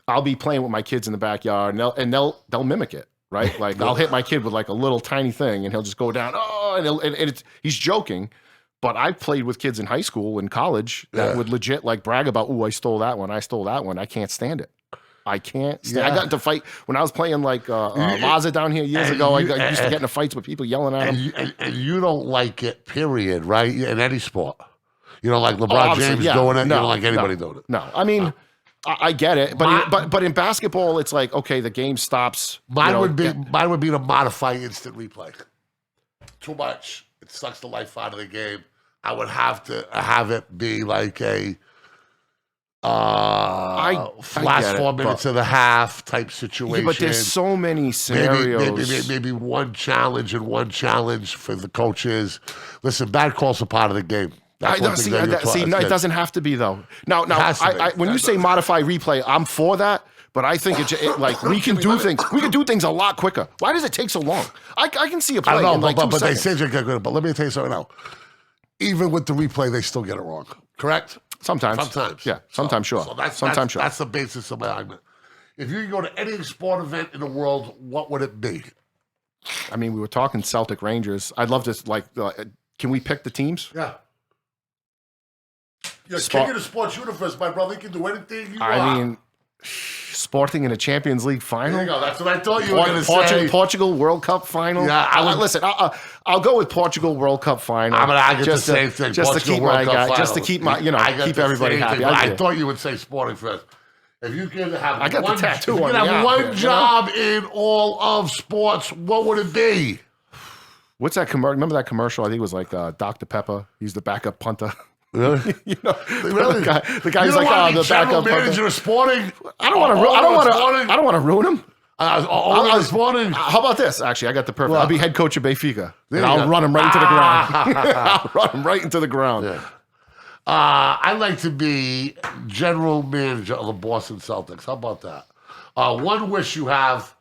I'll be playing with my kids in the backyard and they'll mimic it. Right? Like I'll hit my kid with like a little tiny thing and he'll just go down. Oh, and he's joking. But I played with kids in high school and college that would legit like brag about, "Ooh, I stole that one. I stole that one." I can't stand it. I can't stand. I got into fight when I was playing like Laza down here years ago. I used to get into fights with people yelling at them. And you don't like it, period, right? In any sport. You don't like LeBron James doing it. No, you don't like anybody doing it. No, I mean, I get it, but in basketball, it's like, okay, the game stops. Mine would be to modify instant replay. Too much. It sucks the life out of the game. I would have to have it be like a last 4 minutes of the half type situation. Yeah, but there's so many scenarios. Maybe one challenge and one challenge for the coaches. Listen, bad calls are part of the game. No, it doesn't have to be though. Now, when you say modify replay, I'm for that. But I think like we can do things. We can do things a lot quicker. Why does it take so long? I can see a play in like 2 seconds. They say you get good. But let me tell you something now. Even with the replay, they still get it wrong. Correct? Sometimes. Yeah. Sometimes, sure. So that's the basis of my argument. If you could go to any sport event in the world, what would it be? I mean, we were talking Celtic Rangers. I'd love to like. Can we pick the teams? Yeah. You're king of the sports universe, my brother. You can do anything you want. I mean, Sporting in a Champions League final. There you go. That's what I thought you were going to say. Portugal World Cup final. Yeah, listen. I'll go with Portugal World Cup final. I'm going to argue the same thing. Just to keep my guy. Just to keep my, keep everybody happy. I thought you would say Sporting first. If you could have I got one, the tattoo on one job in all of sports, what would it be? What's that commercial? Remember that commercial? I think it was like Dr. Pepper. He's the backup punter. Really? Really? The guy who's like, the backup manager of Sporting. I don't want to ruin him. Sporting. How about this? Actually, I got the perfect. Well, I'll be head coach of Benfica, and I'll run him right into the ground. I'll run him right into the ground. Yeah. I'd like to be general manager of the Boston Celtics. How about that? One wish you have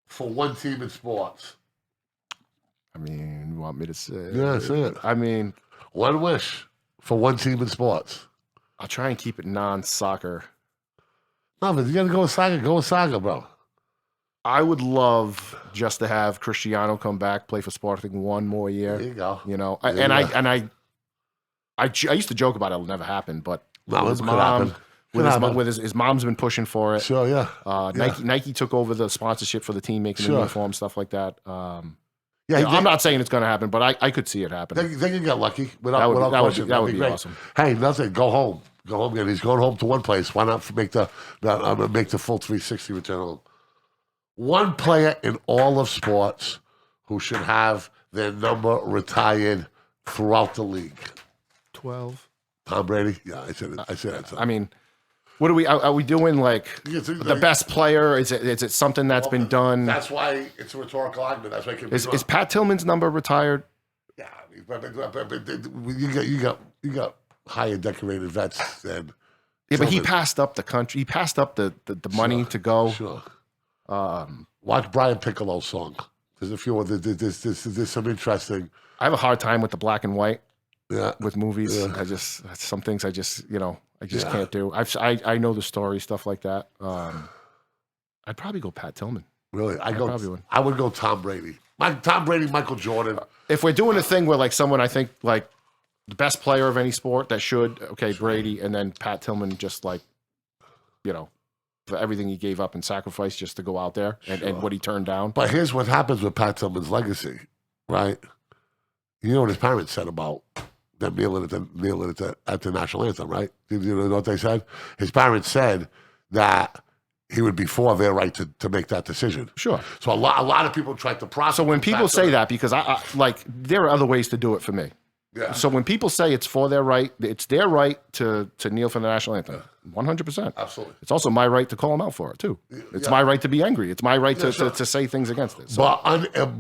for one team in sports. I mean, you want me to say? Yeah, say it. I mean, one wish for one team in sports. I'll try and keep it non-soccer. No, but you got to go with soccer. Go with soccer, bro. I would love just to have Cristiano come back, play for Sporting one more year. There you go. I used to joke about it'll never happen, but his mom's been pushing for it. Sure, yeah. Nike took over the sponsorship for the team, making the uniform, stuff like that. I'm not saying it's going to happen, but I could see it happening. They can get lucky. That would be awesome. Hey, nothing. Go home. Go home again. He's going home to one place. Why not make the full 360 return home? One player in all of sports who should have their number retired throughout the league. 12. Tom Brady? Yeah, I said it. I mean, what are we doing like the best player? Is it something that's been done? That's why it's a rhetorical argument. That's why it can be is Pat Tillman's number retired? Yeah, but you got higher decorated vets than. Yeah, but he passed up the country. He passed up the money to go. Sure. Watch Brian Piccolo's song. There's a few. There's some interesting. I have a hard time with the black and white. Yeah. With movies, Yeah. some things I just can't do. I know the story, stuff like that. I'd probably go Pat Tillman. Really, I would go Tom Brady. Tom Brady, Michael Jordan. If we're doing a thing where like someone I think like the best player of any sport that should Brady, and then Pat Tillman just like for everything he gave up and sacrificed just to go out there and what he turned down. But here's what happens with Pat Tillman's legacy, right? You know what his parents said about them kneeling at the national anthem, right? You know what they said? His parents said that he would be for their right to make that decision. Sure. So a lot of people tried to process. So when people say that, because I there are other ways to do it for me. Yeah. So when people say it's for their right, it's their right to kneel for the national anthem. 100%. Absolutely. It's also my right to call them out for it too. It's my right to be angry. It's my right to say things against it. So.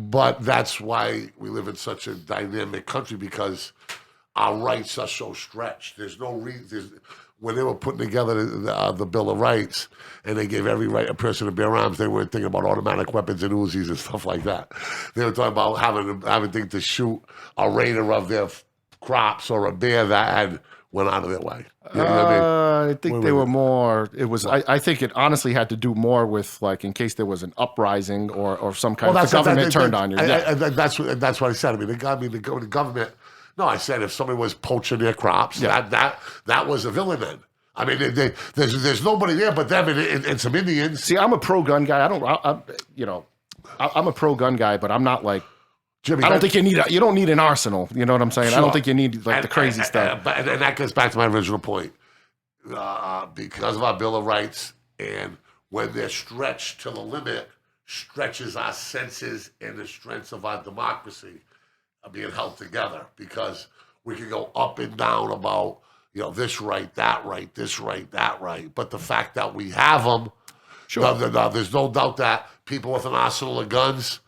But that's why we live in such a dynamic country, because our rights are so stretched. There's no reason. When they were putting together the Bill of Rights and they gave every right a person to bear arms, they weren't thinking about automatic weapons and Uzis and stuff like that. They were talking about having things to shoot a raider of their crops or a bear that had went out of their way. You know what I mean? I think they were more. It was. I think it honestly had to do more with like in case there was an uprising or some kind of the government turned on you. That's what I said. I mean, the government No, I said if somebody was poaching their crops, that was a villain then. I mean, there's nobody there but them and some Indians. See, I'm a pro-gun guy. I'm a pro-gun guy, but I'm not like, Jimmy, I don't think you don't need an arsenal. You know what I'm saying? Sure. I don't think you need like the crazy stuff. And that goes back to my original point. Because of our Bill of Rights, and when they're stretched to the limit, stretches our senses and the strengths of our democracy are being held together, because we can go up and down about, this right, that right, this right, that right. But the fact that we have them, Sure. there's no doubt that people with an arsenal of guns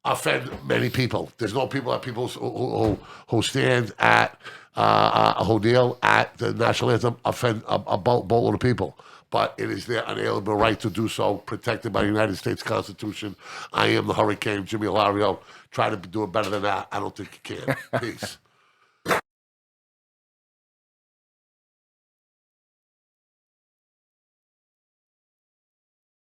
offend many people. There's no people who stand at who kneel at the national anthem offend a boatload of people. But it is their unalienable right to do so, protected by the United States Constitution. I am the Hurricane, Jimmy Hilario. Try to do it better than that. I don't think you can. Peace.